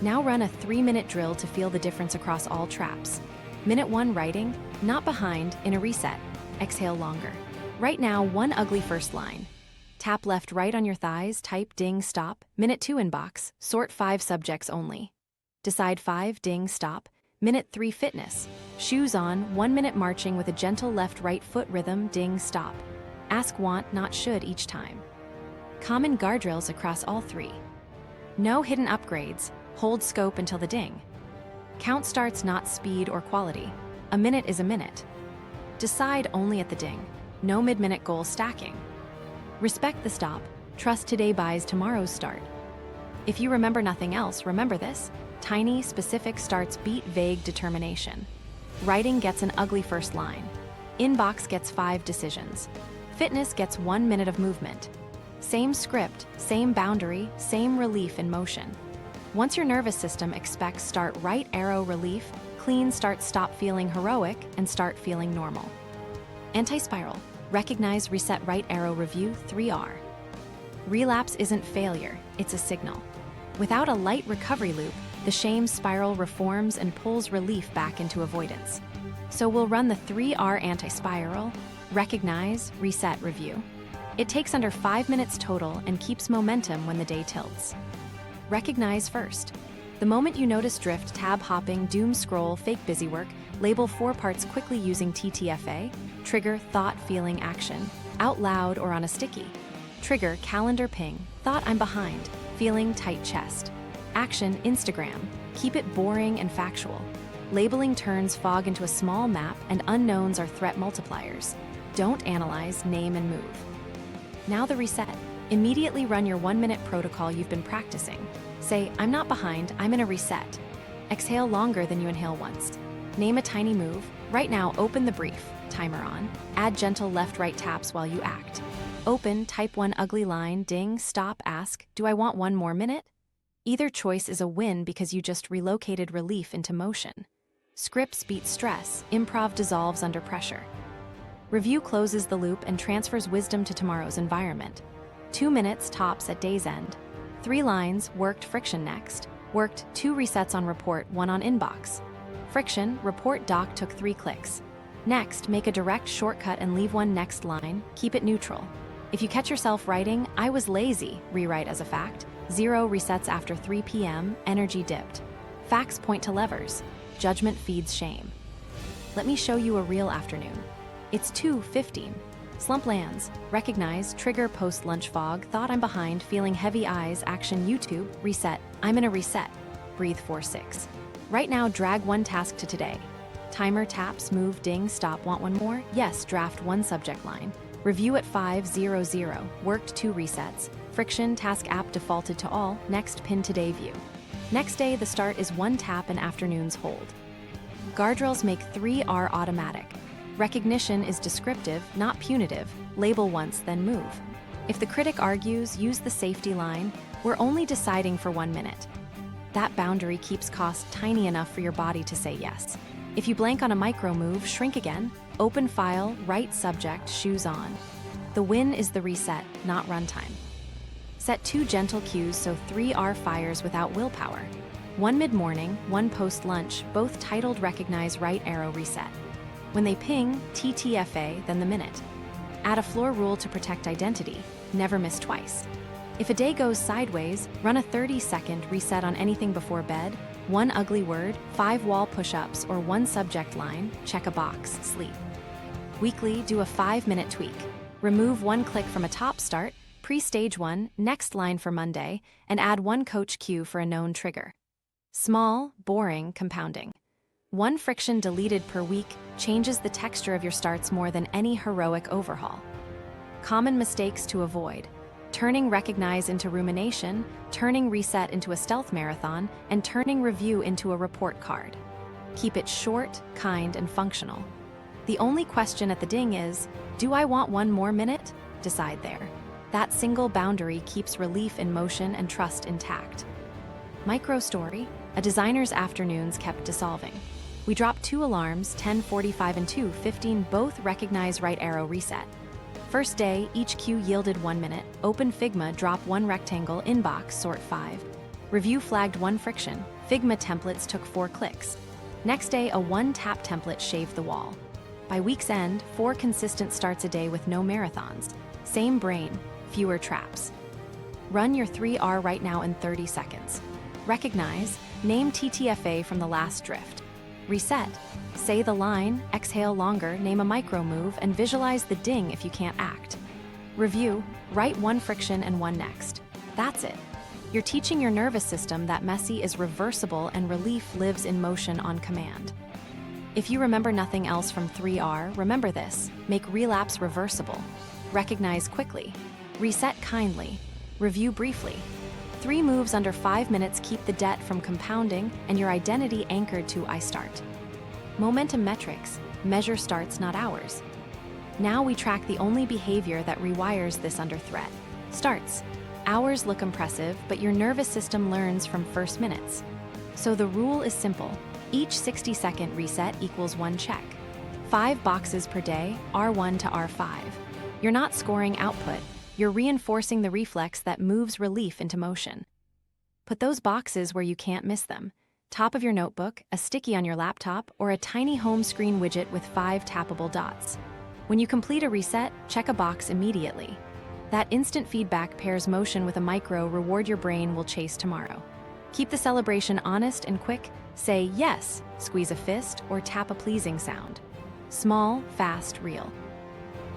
Speaker 1: Now run a 3-minute drill to feel the difference across all traps. Minute 1 writing, not behind, in a reset. Exhale longer. Right now, 1 ugly first line. Tap left right on your thighs, type ding stop. Minute 2 inbox, sort 5 subjects only. Decide 5, ding stop. Minute 3 fitness. Shoes on, 1 minute marching with a gentle left-right foot rhythm, ding stop. Ask want, not should each time. Common guardrails across all 3. No hidden upgrades, hold scope until the ding. Count starts not speed or quality. A minute is a minute. Decide only at the ding. No mid-minute goal stacking. Respect the stop. Trust today buys tomorrow's start. If you remember nothing else, remember this. Tiny, specific starts beat vague determination. Writing gets an ugly first line. Inbox gets 5 decisions. Fitness gets 1 minute of movement. Same script, same boundary, same relief in motion. Once your nervous system expects start right arrow relief, clean start stop feeling heroic and start feeling normal. Anti-spiral, recognize reset right arrow review 3R. Relapse isn't failure, it's a signal. Without a light recovery loop, the shame spiral reforms and pulls relief back into avoidance. So we'll run the 3R anti-spiral, recognize, reset, review. It takes under 5 minutes total and keeps momentum when the day tilts. Recognize first. The moment you notice drift, tab hopping, doom scroll, fake busy work, label 4 parts quickly using TTFA, trigger, thought, feeling, action, out loud or on a sticky. Trigger, calendar ping, thought I'm behind, feeling tight chest. Action, Instagram, keep it boring and factual. Labeling turns fog into a small map and unknowns are threat multipliers. Don't analyze, name and move. Now the reset. Immediately run your 1-minute protocol you've been practicing. Say, I'm not behind, I'm in a reset. Exhale longer than you inhale once. Name a tiny move. Right now, open the brief, timer on. Add gentle left-right taps while you act. Open, type 1 ugly line, ding, stop, ask, do I want 1 more minute? Either choice is a win because you just relocated relief into motion. Scripts beat stress, improv dissolves under pressure. Review closes the loop and transfers wisdom to tomorrow's environment. 2 minutes tops at day's end. 3 lines, worked, friction next. Worked, 2 resets on report, 1 on inbox. Friction, report doc took 3 clicks. Next, make a direct shortcut and leave 1 next line, keep it neutral. If you catch yourself writing, I was lazy, rewrite as a fact. 0 resets after 3 p.m., energy dipped. Facts point to levers. Judgment feeds shame. Let me show you a real afternoon. It's 2:15. Slump lands. Recognize, trigger, post-lunch fog, thought I'm behind, feeling heavy eyes, action, YouTube, reset, I'm in a reset. Breathe 4-6. Right now, drag 1 task to today. Timer, taps, move, ding, stop, want 1 more? Yes, draft 1 subject line. Review at 5:00, worked 2 resets. Friction, task app defaulted to all, next pin today view. Next day, the start is 1 tap and afternoons hold. Guardrails make 3R automatic. Recognition is descriptive, not punitive. Label once, then move. If the critic argues, use the safety line, we're only deciding for 1 minute. That boundary keeps cost tiny enough for your body to say yes. If you blank on a micro move, shrink again, open file, write subject, shoes on. The win is the reset, not runtime. Set 2 gentle cues so 3R fires without willpower. 1 mid-morning, 1 post-lunch, both titled Recognize Right Arrow Reset. When they ping, TTFA, then the minute. Add a floor rule to protect identity, never miss twice. If a day goes sideways, run a 30-second reset on anything before bed, 1 ugly word, 5 wall push-ups, or 1 subject line, check a box, sleep. Weekly, do a 5-minute tweak. Remove 1 click from a top start, pre-stage 1, next line for Monday, and add 1 coach cue for a known trigger. Small, boring, compounding. 1 friction deleted per week changes the texture of your starts more than any heroic overhaul. Common mistakes to avoid: turning recognize into rumination, turning reset into a stealth marathon, and turning review into a report card. Keep it short, kind, and functional. The only question at the ding is, do I want 1 more minute? Decide there. That single boundary keeps relief in motion and trust intact. Micro story: a designer's afternoons kept dissolving. We dropped 2 alarms, 10:45 and 2:15, both recognize right arrow reset. First day, each cue yielded 1 minute. Open Figma, drop 1 rectangle, inbox, sort 5. Review flagged 1 friction. Figma templates took 4 clicks. Next day, a 1-tap template shaved the wall. By week's end, 4 consistent starts a day with no marathons. Same brain, fewer traps. Run your 3R right now in 30 seconds. Recognize, name TTFA from the last drift. Reset, say the line, exhale longer, name a micro move, and visualize the ding if you can't act. Review, write 1 friction and 1 next. That's it. You're teaching your nervous system that messy is reversible and relief lives in motion on command. If you remember nothing else from 3R, remember this: make relapse reversible. Recognize quickly. Reset kindly. Review briefly. 3 moves under 5 minutes keep the debt from compounding and your identity anchored to I start. Momentum metrics: measure starts, not hours. Now we track the only behavior that rewires this under threat. Starts. Hours look impressive, but your nervous system learns from first minutes. So the rule is simple. Each 60-second reset equals 1 check. 5 boxes per day, R1 to R5. You're not scoring output, you're reinforcing the reflex that moves relief into motion. Put those boxes where you can't miss them. Top of your notebook, a sticky on your laptop, or a tiny home screen widget with 5 tappable dots. When you complete a reset, check a box immediately. That instant feedback pairs motion with a micro reward your brain will chase tomorrow. Keep the celebration honest and quick. Say yes, squeeze a fist, or tap a pleasing sound. Small, fast, real.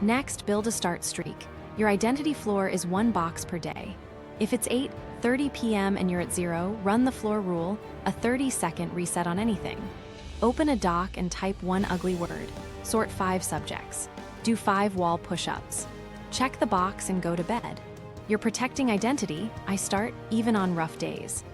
Speaker 1: Next, build a start streak. Your identity floor is 1 box per day. If it's 8:30 p.m. and you're at 0, run the floor rule, a 30-second reset on anything. Open a doc and type 1 ugly word. Sort 5 subjects. Do 5 wall push-ups. Check the box and go to bed. You're protecting identity. I start even on rough days.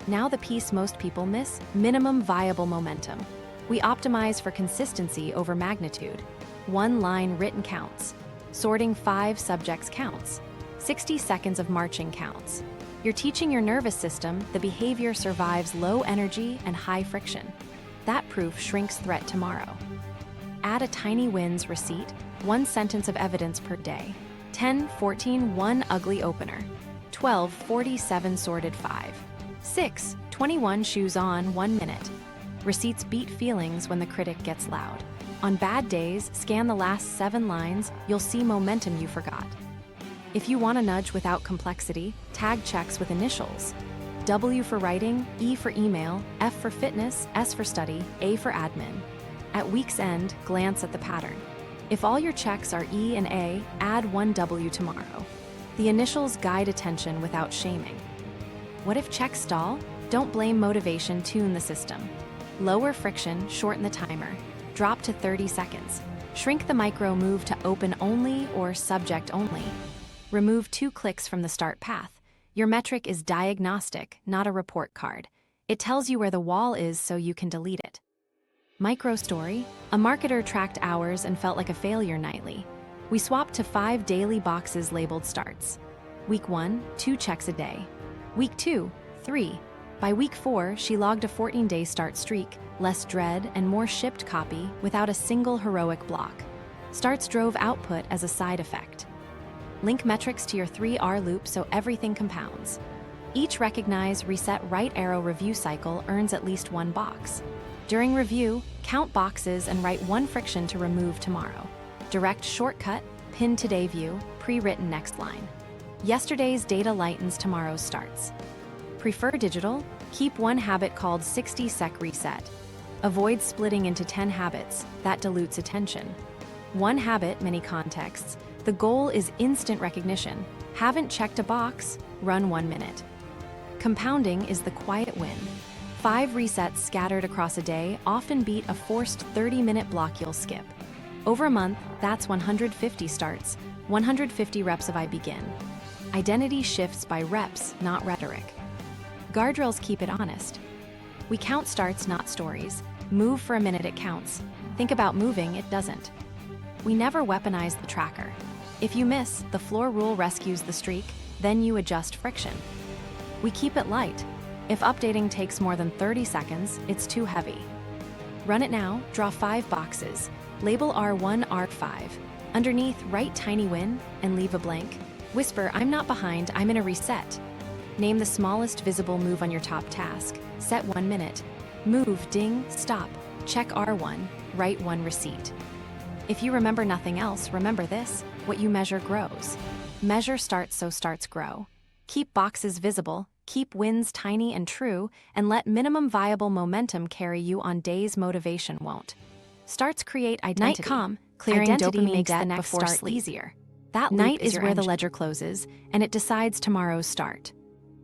Speaker 1: Now the piece most people miss, minimum viable momentum. We optimize for consistency over magnitude. 1 line written counts. Sorting 5 subjects counts. 60 seconds of marching counts. You're teaching your nervous system the behavior survives low energy and high friction. That proof shrinks threat tomorrow. Add a tiny wins receipt, 1 sentence of evidence per day. 10:14 1 ugly opener. 12:47 sorted 5. 6:21 shoes on 1 minute. Receipts beat feelings when the critic gets loud. On bad days, scan the last 7 lines, you'll see momentum you forgot. If you want a nudge without complexity, tag checks with initials. W for writing, E for email, F for fitness, S for study, A for admin. At week's end, glance at the pattern. If all your checks are E and A, add 1 W tomorrow. The initials guide attention without shaming. What if checks stall? Don't blame motivation, tune the system. Lower friction, shorten the timer. Drop to 30 seconds. Shrink the micro move to open only or subject only. Remove 2 clicks from the start path. Your metric is diagnostic, not a report card. It tells you where the wall is so you can delete it. Micro story: a marketer tracked hours and felt like a failure nightly. We swapped to 5 daily boxes labeled starts. Week 1, 2 checks a day. Week 2, 3. By week 4, she logged a 14-day start streak, less dread and more shipped copy without a single heroic block. Starts drove output as a side effect. Link metrics to your 3R loop so everything compounds. Each recognize, reset, right arrow review cycle earns at least 1 box. During review, count boxes and write 1 friction to remove tomorrow. Direct shortcut, pin today view, pre-written next line. Yesterday's data lightens tomorrow's starts. Prefer digital? Keep 1 habit called 60-sec reset. Avoid splitting into 10 habits, that dilutes attention. 1 habit, many contexts. The goal is instant recognition. Haven't checked a box? Run 1 minute. Compounding is the quiet win. 5 resets scattered across a day often beat a forced 30-minute block you'll skip. Over a month, that's 150 starts, 150 reps of I begin. Identity shifts by reps, not rhetoric. Guardrails keep it honest. We count starts, not stories. Move for a minute, it counts. Think about moving, it doesn't. We never weaponize the tracker. If you miss, the floor rule rescues the streak, then you adjust friction. We keep it light. If updating takes more than 30 seconds, it's too heavy. Run it now, draw 5 boxes. Label R1, R5. Underneath, write tiny win and leave a blank. Whisper, I'm not behind, I'm in a reset. Name the smallest visible move on your top task. Set 1 minute. Move, ding, stop. Check R1, write 1 receipt. If you remember nothing else, remember this: what you measure grows. Measure starts so starts grow. Keep boxes visible, keep wins tiny and true, and let minimum viable momentum carry you on days motivation won't. Starts create identity. Night calm, clearing dopamine debt before sleep. Easier. That night is where the ledger closes, and it decides tomorrow's start.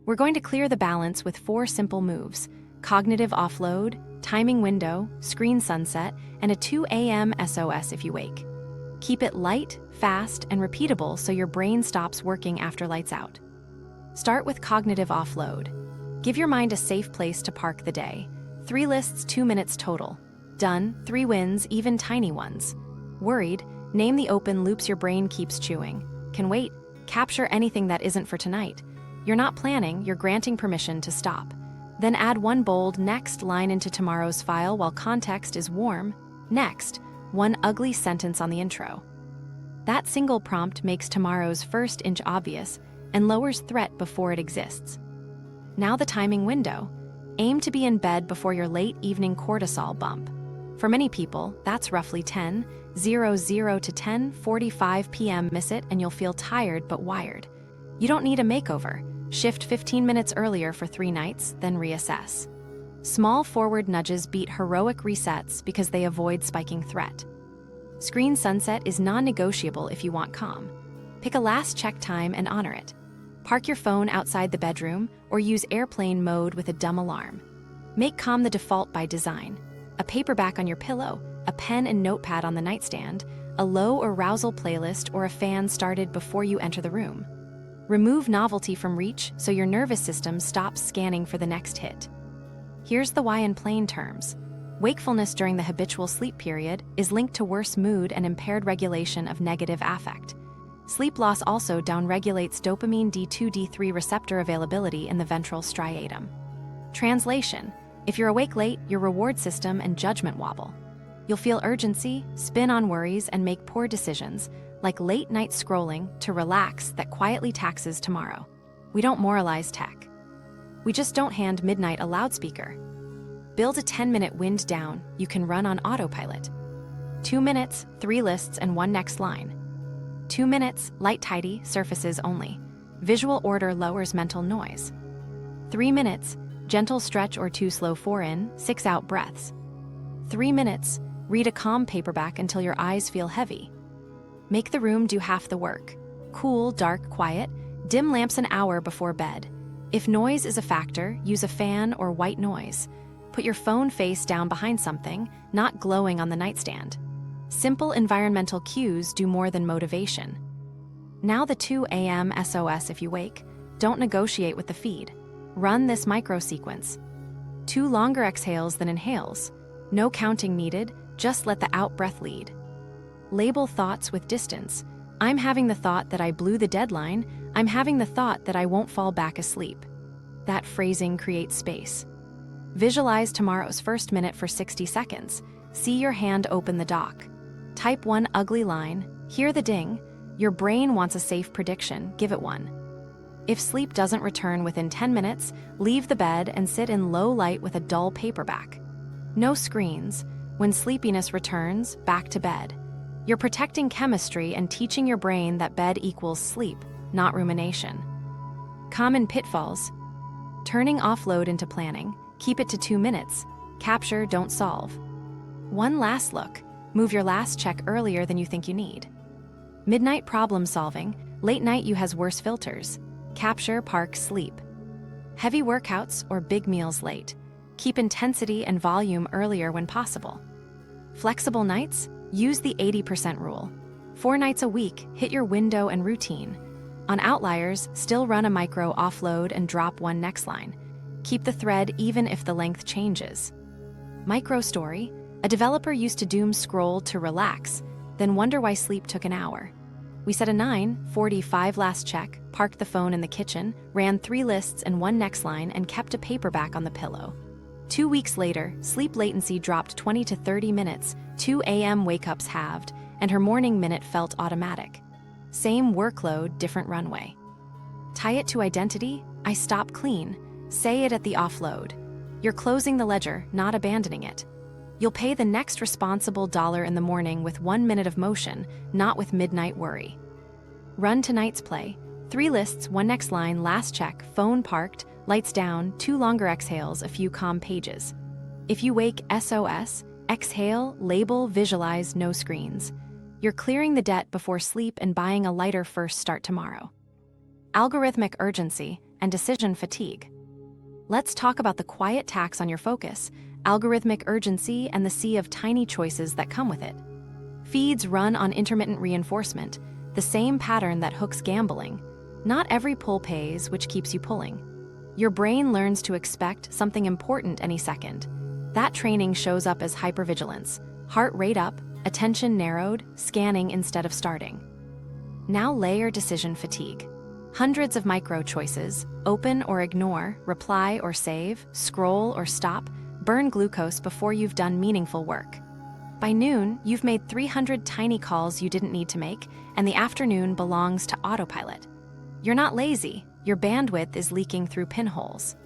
Speaker 1: We're going to clear the balance with 4 simple moves: cognitive offload, timing window, screen sunset, and a 2 a.m. SOS if you wake. Keep it light, fast, and repeatable so your brain stops working after lights out. Start with cognitive offload. Give your mind a safe place to park the day. 3 lists, 2 minutes total. Done, 3 wins, even tiny ones. Worried? Name the open loops your brain keeps chewing. Can wait. Capture anything that isn't for tonight. You're not planning, you're granting permission to stop. Then add one bold next line into tomorrow's file while context is warm. Next, one ugly sentence on the intro. That single prompt makes tomorrow's first inch obvious and lowers threat before it exists. Now the timing window. Aim to be in bed before your late evening cortisol bump. For many people, that's roughly 10:00 to 10:45 p.m. Miss it and you'll feel tired but wired. You don't need a makeover. Shift 15 minutes earlier for 3 nights, then reassess. Small forward nudges beat heroic resets because they avoid spiking threat. Screen sunset is non-negotiable if you want calm. Pick a last check time and honor it. Park your phone outside the bedroom or use airplane mode with a dumb alarm. Make calm the default by design. A paperback on your pillow, a pen and notepad on the nightstand, a low arousal playlist or a fan started before you enter the room. Remove novelty from reach so your nervous system stops scanning for the next hit. Here's the why in plain terms. Wakefulness during the habitual sleep period is linked to worse mood and impaired regulation of negative affect. Sleep loss also downregulates dopamine D2-D3 receptor availability in the ventral striatum. Translation: if you're awake late, your reward system and judgment wobble. You'll feel urgency, spin on worries, and make poor decisions, like late-night scrolling to relax that quietly taxes tomorrow. We don't moralize tech. We just don't hand midnight a loudspeaker. Build a 10-minute wind down you can run on autopilot. 2 minutes, 3 lists, and 1 next line. 2 minutes, light tidy, surfaces only. Visual order lowers mental noise. 3 minutes, gentle stretch or 2 slow 4 in, 6 out breaths. 3 minutes, read a calm paperback until your eyes feel heavy. Make the room do half the work. Cool, dark, quiet, dim lamps an hour before bed. If noise is a factor, use a fan or white noise. Put your phone face down behind something, not glowing on the nightstand. Simple environmental cues do more than motivation. Now the 2 a.m. SOS if you wake. Don't negotiate with the feed. Run this micro sequence. 2 longer exhales than inhales. No counting needed, just let the out-breath lead. Label thoughts with distance. I'm having the thought that I blew the deadline. I'm having the thought that I won't fall back asleep. That phrasing creates space. Visualize tomorrow's first minute for 60 seconds. See your hand open the dock. Type one ugly line, hear the ding. Your brain wants a safe prediction, give it one. If sleep doesn't return within 10 minutes, leave the bed and sit in low light with a dull paperback. No screens. When sleepiness returns, back to bed. You're protecting chemistry and teaching your brain that bed equals sleep, not rumination. Common pitfalls. Turning offload into planning. Keep it to 2 minutes. Capture, don't solve. One last look. Move your last check earlier than you think you need. Midnight problem solving. Late night you has worse filters. Capture, park, sleep. Heavy workouts or big meals late. Keep intensity and volume earlier when possible. Flexible nights? Use the 80% rule. 4 nights a week, hit your window and routine. On outliers, still run a micro offload and drop one next line. Keep the thread even if the length changes. Micro story: a developer used to doom scroll to relax, then wonder why sleep took an hour. We set a 9:45 last check, parked the phone in the kitchen, ran 3 lists and 1 next line, and kept a paperback on the pillow. 2 weeks later, sleep latency dropped 20 to 30 minutes, 2 a.m. wake-ups halved, and her morning minute felt automatic. Same workload, different runway. Tie it to identity: I stop clean. Say it at the offload. You're closing the ledger, not abandoning it. You'll pay the next responsible dollar in the morning with 1 minute of motion, not with midnight worry. Run tonight's play. 3 lists, 1 next line, last check, phone parked, lights down, 2 longer exhales, a few calm pages. If you wake, SOS, exhale, label, visualize, no screens. You're clearing the debt before sleep and buying a lighter first start tomorrow. Algorithmic urgency and decision fatigue. Let's talk about the quiet tax on your focus, algorithmic urgency, and the sea of tiny choices that come with it. Feeds run on intermittent reinforcement, the same pattern that hooks gambling. Not every pull pays, which keeps you pulling. Your brain learns to expect something important any second. That training shows up as hypervigilance, heart rate up, attention narrowed, scanning instead of starting. Now layer decision fatigue. Hundreds of micro choices, open or ignore, reply or save, scroll or stop, burn glucose before you've done meaningful work. By noon, you've made 300 tiny calls you didn't need to make, and the afternoon belongs to autopilot. You're not lazy, your bandwidth is leaking through pinholes.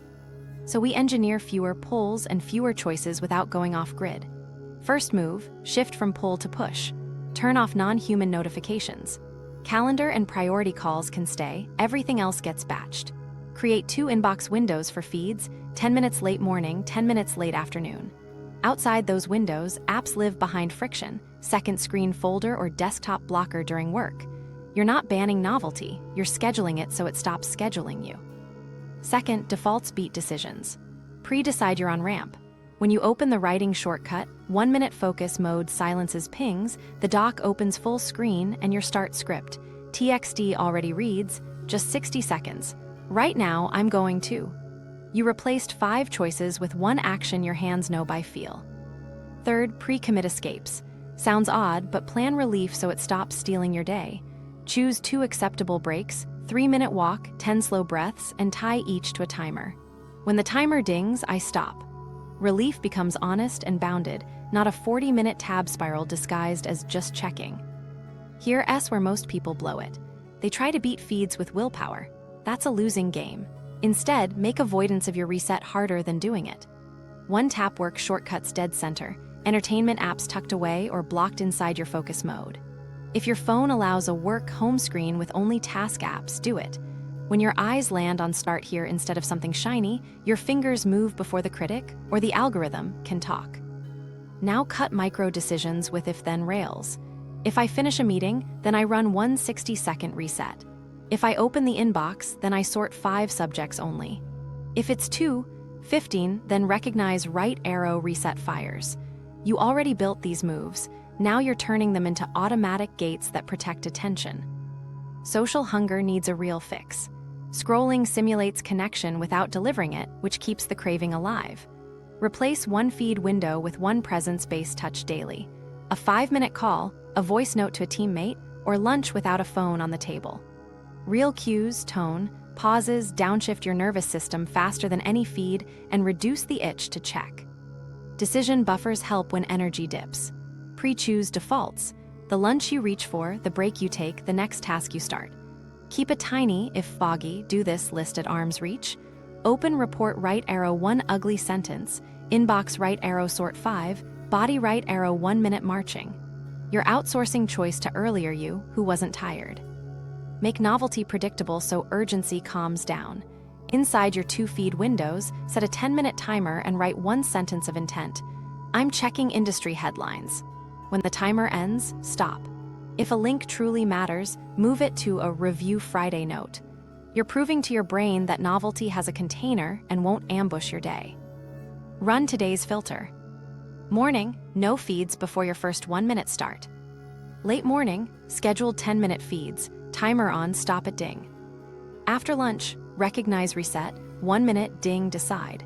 Speaker 1: So we engineer fewer pulls and fewer choices without going off grid. First move, shift from pull to push. Turn off non-human notifications. Calendar and priority calls can stay, everything else gets batched. Create 2 inbox windows for feeds, 10 minutes late morning, 10 minutes late afternoon. Outside those windows, apps live behind friction, second screen folder or desktop blocker during work. You're not banning novelty, you're scheduling it so it stops scheduling you. Second, defaults beat decisions. Pre-decide you're on ramp. When you open the writing shortcut, 1-minute focus mode silences pings, the doc opens full screen, and your start script. TXT already reads, just 60 seconds. Right now, I'm going to. You replaced 5 choices with 1 action your hands know by feel. Third, pre-commit escapes. Sounds odd, but plan relief so it stops stealing your day. Choose 2 acceptable breaks, 3-minute walk, 10 slow breaths, and tie each to a timer. When the timer dings, I stop. Relief becomes honest and bounded, not a 40-minute tab spiral disguised as just checking. Here's where most people blow it. They try to beat feeds with willpower. That's a losing game. Instead, make avoidance of your reset harder than doing it. One tap works shortcuts dead center, entertainment apps tucked away or blocked inside your focus mode. If your phone allows a work home screen with only task apps, do it. When your eyes land on start here instead of something shiny, your fingers move before the critic or the algorithm can talk. Now cut micro decisions with if-then rails. If I finish a meeting, then I run one 60-second reset. If I open the inbox, then I sort 5 subjects only. If it's 15, then recognize right arrow reset fires. You already built these moves. Now you're turning them into automatic gates that protect attention. Social hunger needs a real fix. Scrolling simulates connection without delivering it, which keeps the craving alive. Replace one feed window with one presence-based touch daily. A 5-minute call, a voice note to a teammate, or lunch without a phone on the table. Real cues, tone, pauses downshift your nervous system faster than any feed and reduce the itch to check. Decision buffers help when energy dips. Pre-choose defaults. The lunch you reach for, the break you take, the next task you start. Keep a tiny, if foggy, do this list at arm's reach. Open report right arrow 1 ugly sentence, inbox right arrow sort 5, body right arrow 1 minute marching. You're outsourcing choice to earlier you, who wasn't tired. Make novelty predictable so urgency calms down. Inside your 2 feed windows, set a 10-minute timer and write 1 sentence of intent. I'm checking industry headlines. When the timer ends, stop. If a link truly matters, move it to a Review Friday note. You're proving to your brain that novelty has a container and won't ambush your day. Run today's filter. Morning, no feeds before your first 1-minute start. Late morning, scheduled 10-minute feeds, timer on, stop at ding. After lunch, recognize reset, 1-minute ding decide.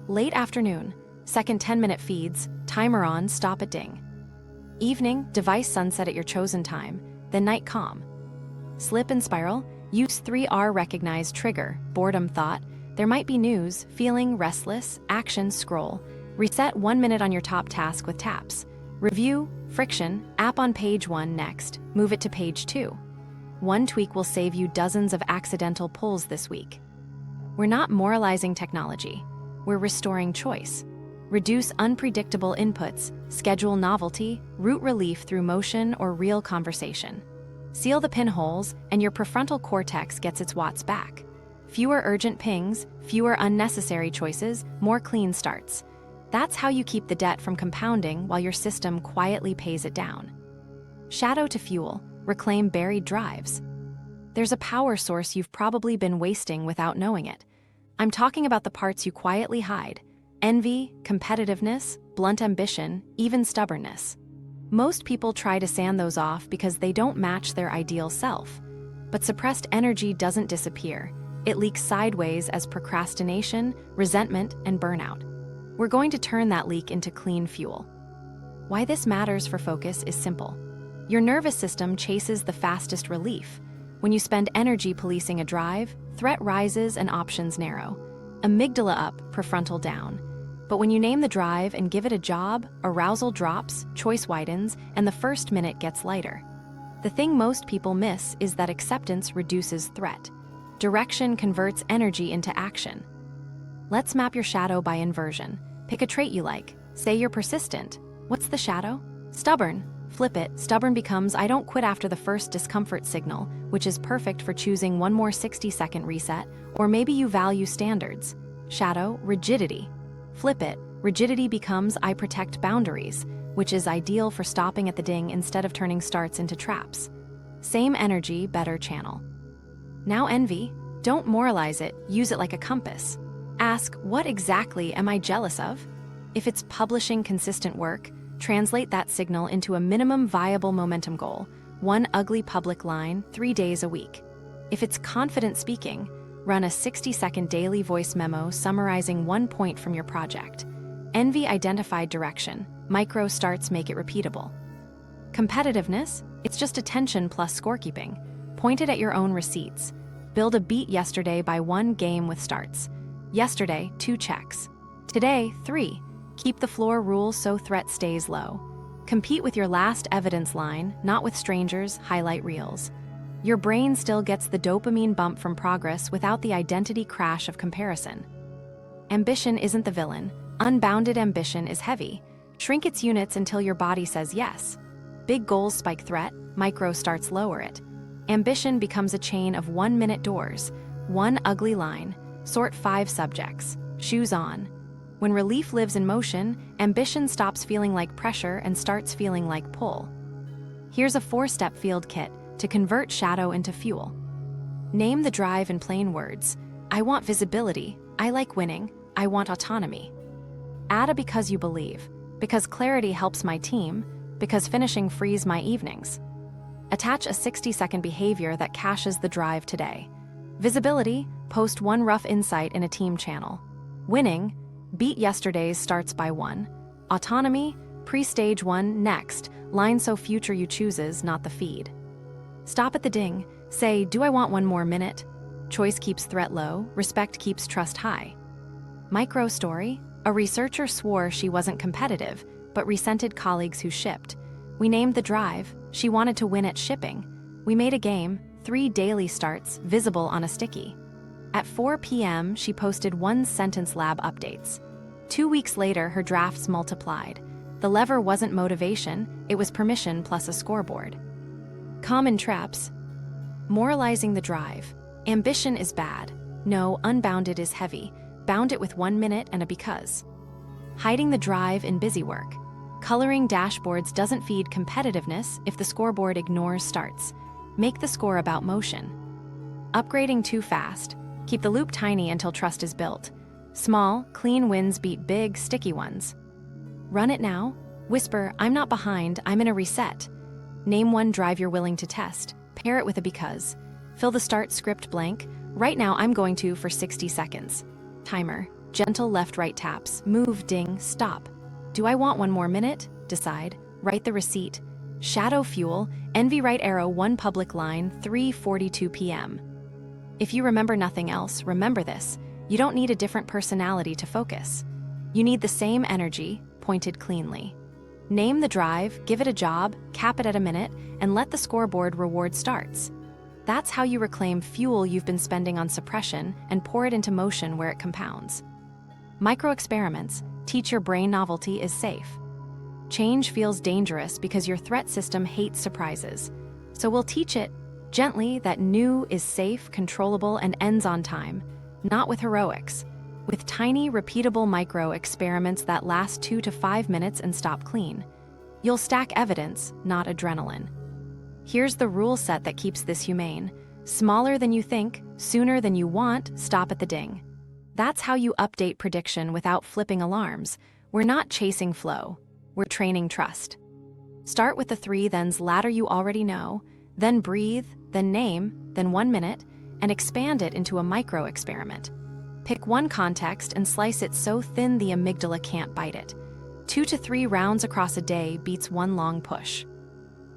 Speaker 1: Late afternoon, second 10-minute feeds, timer on, stop at ding. Evening, device sunset at your chosen time, then night calm. Slip and spiral, use 3R recognize trigger, boredom thought, there might be news, feeling restless, action scroll. Reset 1 minute on your top task with taps. Review, friction, app on page 1 next, move it to page 2. One tweak will save you dozens of accidental pulls this week. We're not moralizing technology, we're restoring choice. Reduce unpredictable inputs, schedule novelty, route relief through motion or real conversation. Seal the pinholes, and your prefrontal cortex gets its watts back. Fewer urgent pings, fewer unnecessary choices, more clean starts. That's how you keep the debt from compounding while your system quietly pays it down. Shadow to fuel, reclaim buried drives. There's a power source you've probably been wasting without knowing it. I'm talking about the parts you quietly hide. Envy, competitiveness, blunt ambition, even stubbornness. Most people try to sand those off because they don't match their ideal self. But suppressed energy doesn't disappear. It leaks sideways as procrastination, resentment, and burnout. We're going to turn that leak into clean fuel. Why this matters for focus is simple. Your nervous system chases the fastest relief. When you spend energy policing a drive, threat rises and options narrow. Amygdala up, prefrontal down. But when you name the drive and give it a job, arousal drops, choice widens, and the first minute gets lighter. The thing most people miss is that acceptance reduces threat. Direction converts energy into action. Let's map your shadow by inversion. Pick a trait you like. Say you're persistent. What's the shadow? Stubborn. Flip it. Stubborn becomes I don't quit after the first discomfort signal, which is perfect for choosing one more 60-second reset, or maybe you value standards. Shadow, rigidity. Flip it. Rigidity becomes I protect boundaries, which is ideal for stopping at the ding instead of turning starts into traps. Same energy, better channel. Now envy. Don't moralize it, use it like a compass. Ask, what exactly am I jealous of? If it's publishing consistent work, translate that signal into a minimum viable momentum goal, one ugly public line, 3 days a week. If it's confident speaking, run a 60-second daily voice memo summarizing one point from your project. Envy identified direction, micro starts make it repeatable. Competitiveness, it's just attention plus scorekeeping. Point it at your own receipts. Build a beat yesterday by 1 game with starts. Yesterday, 2 checks. Today, 3. Keep the floor rule so threat stays low. Compete with your last evidence line, not with strangers' highlight reels. Your brain still gets the dopamine bump from progress without the identity crash of comparison. Ambition isn't the villain. Unbounded ambition is heavy. Shrink its units until your body says yes. Big goals spike threat, micro starts lower it. Ambition becomes a chain of 1-minute doors, 1 ugly line, sort 5 subjects, shoes on. When relief lives in motion, ambition stops feeling like pressure and starts feeling like pull. Here's a 4-step field kit to convert shadow into fuel. Name the drive in plain words. I want visibility, I like winning, I want autonomy. Add a because you believe, because clarity helps my team, because finishing frees my evenings. Attach a 60-second behavior that caches the drive today. Visibility, post 1 rough insight in a team channel. Winning, beat yesterday's starts by 1. Autonomy, pre-stage 1 next, line so future you chooses, not the feed. Stop at the ding, say, do I want 1 more minute? Choice keeps threat low, respect keeps trust high. Micro story, a researcher swore she wasn't competitive, but resented colleagues who shipped. We named the drive, she wanted to win at shipping. We made a game, 3 daily starts, visible on a sticky. At 4 p.m., she posted 1-sentence lab updates. 2 weeks later, her drafts multiplied. The lever wasn't motivation, it was permission plus a scoreboard. Common traps. Moralizing the drive. Ambition is bad. No, unbounded is heavy. Bound it with 1 minute and a because. Hiding the drive in busy work. Coloring dashboards doesn't feed competitiveness if the scoreboard ignores starts. Make the score about motion. Upgrading too fast. Keep the loop tiny until trust is built. Small, clean wins beat big, sticky ones. Run it now. Whisper, I'm not behind, I'm in a reset. Name 1 drive you're willing to test. Pair it with a because. Fill the start script blank. Right now I'm going to for 60 seconds. Timer. Gentle left-right taps. Move, ding, stop. Do I want 1 more minute? Decide. Write the receipt. Shadow fuel. Envy right arrow 1 public line, 3:42 p.m. If you remember nothing else, remember this. You don't need a different personality to focus. You need the same energy, pointed cleanly. Name the drive, give it a job, cap it at a minute, and let the scoreboard reward starts. That's how you reclaim fuel you've been spending on suppression and pour it into motion where it compounds. Micro-experiments teach your brain novelty is safe. Change feels dangerous because your threat system hates surprises. So we'll teach it gently that new is safe, controllable, and ends on time, not with heroics, with tiny, repeatable micro-experiments that last 2 to 5 minutes and stop clean. You'll stack evidence, not adrenaline. Here's the rule set that keeps this humane. Smaller than you think, sooner than you want, stop at the ding. That's how you update prediction without flipping alarms. We're not chasing flow, we're training trust. Start with the 3 thens ladder you already know, then breathe, then name, then 1 minute, and expand it into a micro-experiment. Pick 1 context and slice it so thin the amygdala can't bite it. 2 to 3 rounds across a day beats 1 long push.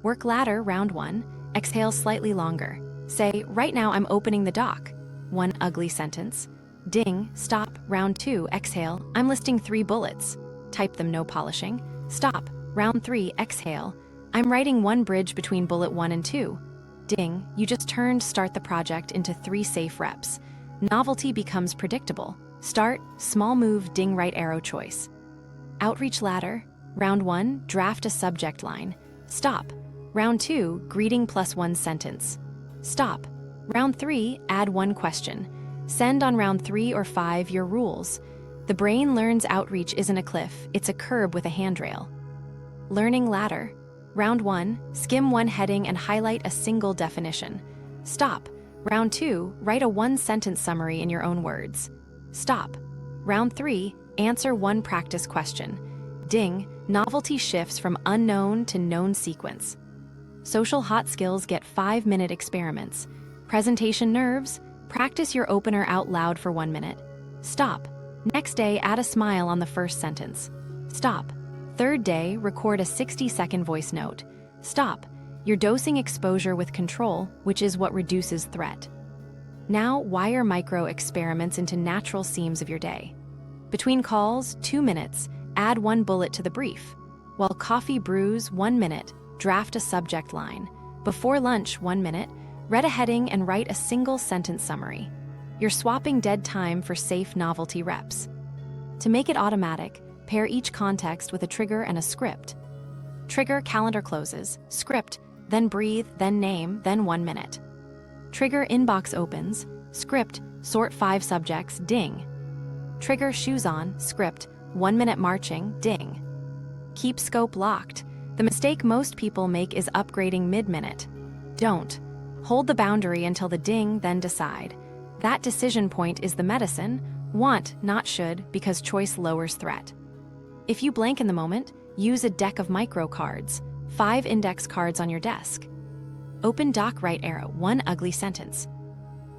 Speaker 1: Work ladder, round 1, exhale slightly longer. Say, right now I'm opening the dock. 1 ugly sentence. Ding, stop, round 2, exhale, I'm listing 3 bullets. Type them, no polishing. Stop, round 3, exhale, I'm writing 1 bridge between bullet 1 and 2. Ding, you just turned start the project into 3 safe reps. Novelty becomes predictable. Start, small move, ding, right arrow choice. Outreach ladder, round 1, draft a subject line. Stop, round 2, greeting plus 1 sentence. Stop, round 3, add 1 question. Send on round 3 or 5 your rules. The brain learns outreach isn't a cliff, it's a curb with a handrail. Learning ladder. Round 1, skim 1 heading and highlight a single definition. Stop. Round 2, write a 1-sentence summary in your own words. Stop. Round 3, answer 1 practice question. Ding, novelty shifts from unknown to known sequence. Social hot skills get 5-minute experiments. Presentation nerves, practice your opener out loud for 1 minute. Stop. Next day, add a smile on the first sentence. Stop. Third day, record a 60-second voice note. Stop. You're dosing exposure with control, which is what reduces threat. Now, wire micro experiments into natural seams of your day. Between calls, 2 minutes, add 1 bullet to the brief. While coffee brews, 1 minute, draft a subject line. Before lunch, 1 minute, read a heading and write a single sentence summary. You're swapping dead time for safe novelty reps. To make it automatic, pair each context with a trigger and a script. Trigger, calendar closes. Script, then breathe, then name, then 1 minute. Trigger, inbox opens. Script, sort 5 subjects, ding. Trigger, shoes on. Script, 1 minute marching, ding. Keep scope locked. The mistake most people make is upgrading mid-minute. Don't. Hold the boundary until the ding, then decide. That decision point is the medicine. Want, not should, because choice lowers threat. If you blank in the moment, use a deck of micro cards, 5 index cards on your desk. Open doc, right arrow, 1 ugly sentence.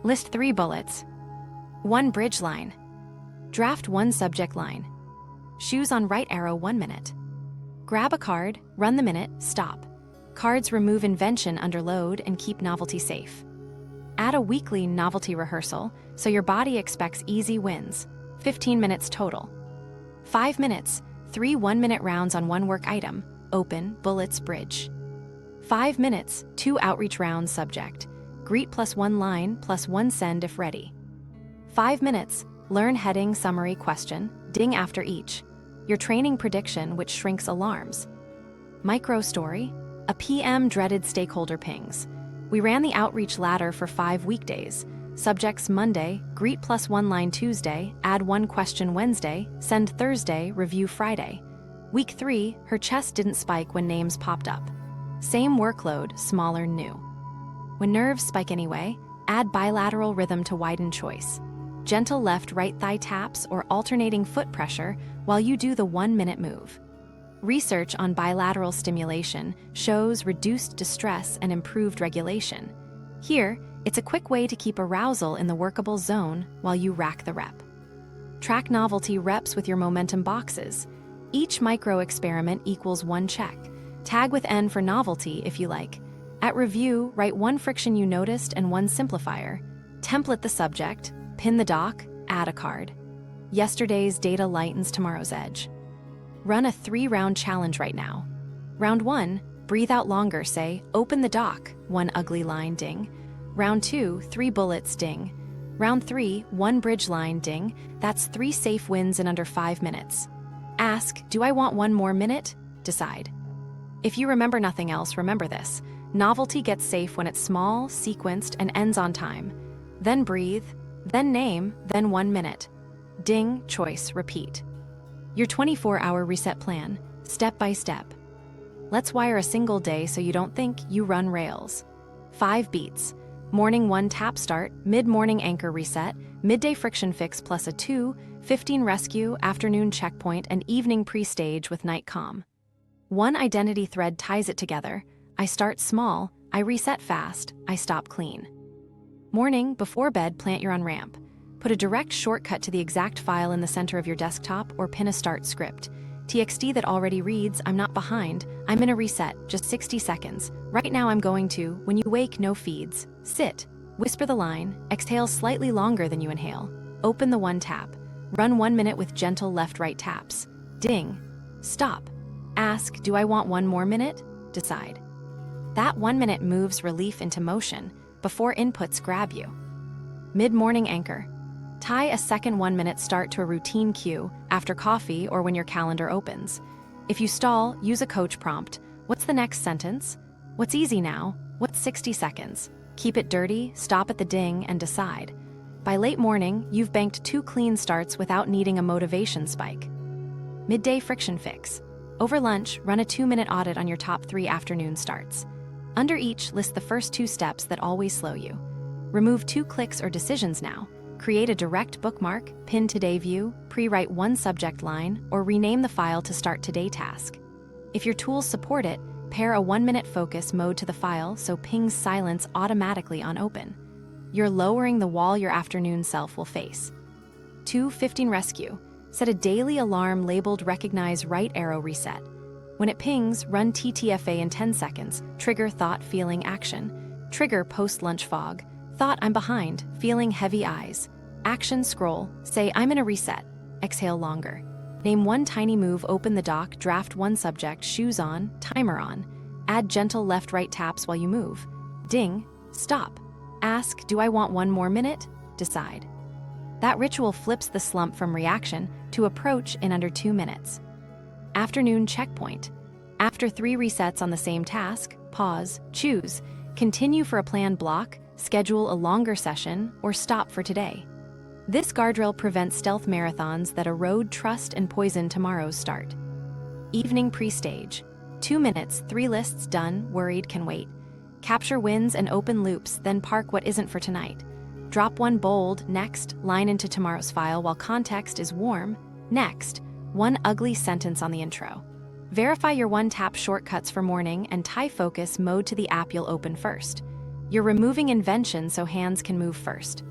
Speaker 1: List 3 bullets. 1 bridge line. Draft 1 subject line. Shoes on, right arrow, 1 minute. Grab a card, run the minute, stop. Cards remove invention under load and keep novelty safe. Add a weekly novelty rehearsal so your body expects easy wins. 15 minutes total. 5 minutes, 3 1-minute rounds on 1 work item, open, bullets, bridge. 5 minutes, 2 outreach rounds subject, greet plus 1 line plus 1 send if ready. 5 minutes, learn heading, summary, question, ding after each. Your training prediction, which shrinks alarms. Micro story, a PM dreaded stakeholder pings. We ran the outreach ladder for 5 weekdays. Subjects Monday, greet plus 1 line Tuesday, add 1 question Wednesday, send Thursday, review Friday. Week 3, her chest didn't spike when names popped up. Same workload, smaller, new. When nerves spike anyway, add bilateral rhythm to widen choice. Gentle left-right thigh taps or alternating foot pressure while you do the 1-minute move. Research on bilateral stimulation shows reduced distress and improved regulation. Here, it's a quick way to keep arousal in the workable zone while you rack the rep. Track novelty reps with your momentum boxes. Each micro-experiment equals 1 check. Tag with N for novelty if you like. At review, write 1 friction you noticed and 1 simplifier. Template the subject, pin the doc, add a card. Yesterday's data lightens tomorrow's edge. Run a 3-round challenge right now. Round 1, breathe out longer, say, open the doc, 1 ugly line, ding. Round 2, 3 bullets, ding. Round 3, 1 bridge line, ding. That's 3 safe wins in under 5 minutes. Ask, do I want 1 more minute? Decide. If you remember nothing else, remember this. Novelty gets safe when it's small, sequenced, and ends on time. Then breathe, then name, then 1 minute. Ding, choice, repeat. Your 24-hour reset plan, step by step. Let's wire a single day so you don't think you run rails. 5 beats. Morning 1 tap start, mid-morning anchor reset, midday friction fix plus a 2, 15 rescue, afternoon checkpoint, and evening pre-stage with night calm. 1 identity thread ties it together. I start small, I reset fast, I stop clean. Morning, before bed, plant your on-ramp. Put a direct shortcut to the exact file in the center of your desktop or pin a start script. TXT that already reads, I'm not behind, I'm in a reset, just 60 seconds. Right now I'm going to, when you wake, no feeds. Sit. Whisper the line, exhale slightly longer than you inhale. Open the one tap. Run 1 minute with gentle left-right taps. Ding. Stop. Ask, do I want 1 more minute? Decide. That 1 minute moves relief into motion before inputs grab you. Mid-morning anchor. Tie a second 1 minute start to a routine cue after coffee or when your calendar opens. If you stall, use a coach prompt. What's the next sentence? What's easy now? What's 60 seconds? Keep it dirty, stop at the ding, and decide. By late morning, you've banked 2 clean starts without needing a motivation spike. Midday friction fix. Over lunch, run a 2-minute audit on your top 3 afternoon starts. Under each, list the first 2 steps that always slow you. Remove 2 clicks or decisions now. Create a direct bookmark, pin today view, pre-write 1 subject line, or rename the file to start today task. If your tools support it, pair a 1-minute focus mode to the file so pings silence automatically on open. You're lowering the wall your afternoon self will face. 2:15 rescue. Set a daily alarm labeled Recognize Right Arrow Reset. When it pings, run TTFA in 10 seconds. Trigger thought, feeling, action. Trigger post-lunch fog. Thought, I'm behind, feeling heavy eyes. Action, scroll. Say, I'm in a reset. Exhale longer. Name 1 tiny move, open the doc, draft 1 subject, shoes on, timer on. Add gentle left-right taps while you move. Ding. Stop. Ask, do I want 1 more minute? Decide. That ritual flips the slump from reaction to approach in under 2 minutes. Afternoon checkpoint. After 3 resets on the same task, pause, choose, continue for a planned block, schedule a longer session, or stop for today. This guardrail prevents stealth marathons that erode trust and poison tomorrow's start. Evening pre-stage. 2 minutes, 3 lists done, worried can wait. Capture wins and open loops, then park what isn't for tonight. Drop 1 bold, next, line into tomorrow's file while context is warm, next, 1 ugly sentence on the intro. Verify your 1-tap shortcuts for morning and tie focus mode to the app you'll open first. You're removing invention so hands can move first.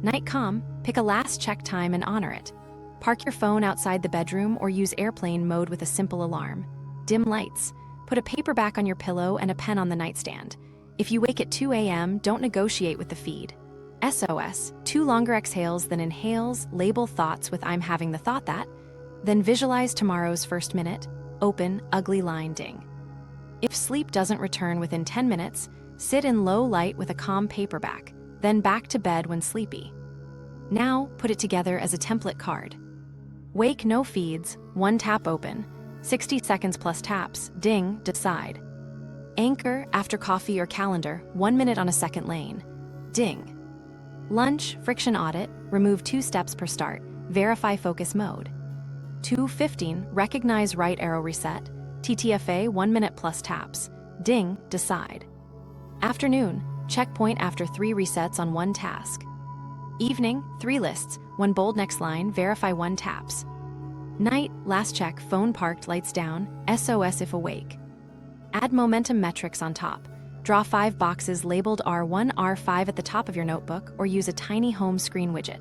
Speaker 1: Night calm, pick a last check time and honor it. Park your phone outside the bedroom or use airplane mode with a simple alarm. Dim lights. Put a paperback on your pillow and a pen on the nightstand. If you wake at 2 a.m., don't negotiate with the feed. SOS, 2 longer exhales than inhales, label thoughts with I'm having the thought that, then visualize tomorrow's first minute, open, ugly line ding. If sleep doesn't return within 10 minutes, sit in low light with a calm paperback, then back to bed when sleepy. Now, put it together as a template card. Wake, no feeds, 1 tap open, 60 seconds plus taps, ding, decide. Anchor, after coffee or calendar, 1 minute on a second lane, ding. Lunch, friction audit, remove 2 steps per start, verify focus mode. 2:15, recognize right arrow reset, TTFA 1 minute plus taps, ding, decide. Afternoon, checkpoint after 3 resets on 1 task. Evening, 3 lists, 1 bold next line, verify 1 taps. Night, last check, phone parked, lights down, SOS if awake. Add momentum metrics on top. Draw 5 boxes labeled R1, R5 at the top of your notebook or use a tiny home screen widget.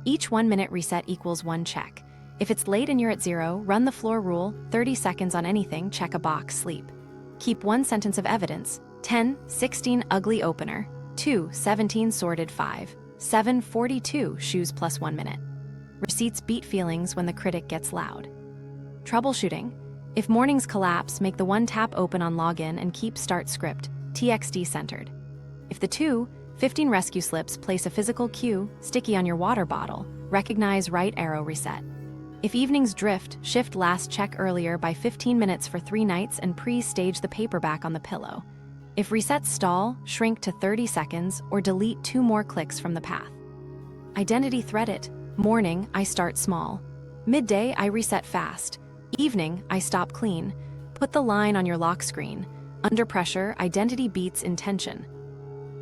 Speaker 1: Each 1 minute reset equals 1 check. If it's late and you're at 0, run the floor rule, 30 seconds on anything, check a box, sleep. Keep 1 sentence of evidence, 10, 16 ugly opener, 2, 17 sorted 5, 7, 42 shoes plus 1 minute. Receipts beat feelings when the critic gets loud. Troubleshooting. If mornings collapse, make the 1 tap open on login and keep start script, TXT centered. If the 2:15 rescue slips, place a physical cue, sticky on your water bottle, recognize right arrow reset. If evenings drift, shift last check earlier by 15 minutes for 3 nights and pre-stage the paperback on the pillow. If resets stall, shrink to 30 seconds or delete 2 more clicks from the path. Identity thread it. Morning, I start small. Midday, I reset fast. Evening, I stop clean. Put the line on your lock screen. Under pressure, identity beats intention.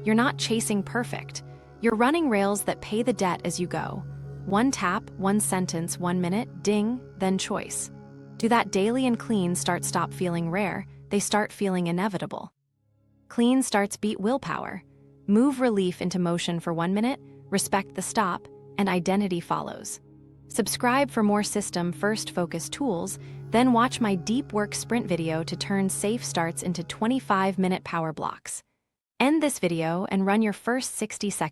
Speaker 1: You're not chasing perfect. You're running rails that pay the debt as you go. 1 tap, 1 sentence, 1 minute, ding, then choice. Do that daily and clean starts stop feeling rare, they start feeling inevitable. Clean starts beat willpower. Move relief into motion for 1 minute, respect the stop, and identity follows. Subscribe for more system first focus tools, then watch my deep work sprint video to turn safe starts into 25-minute power blocks. End this video and run your first 60-second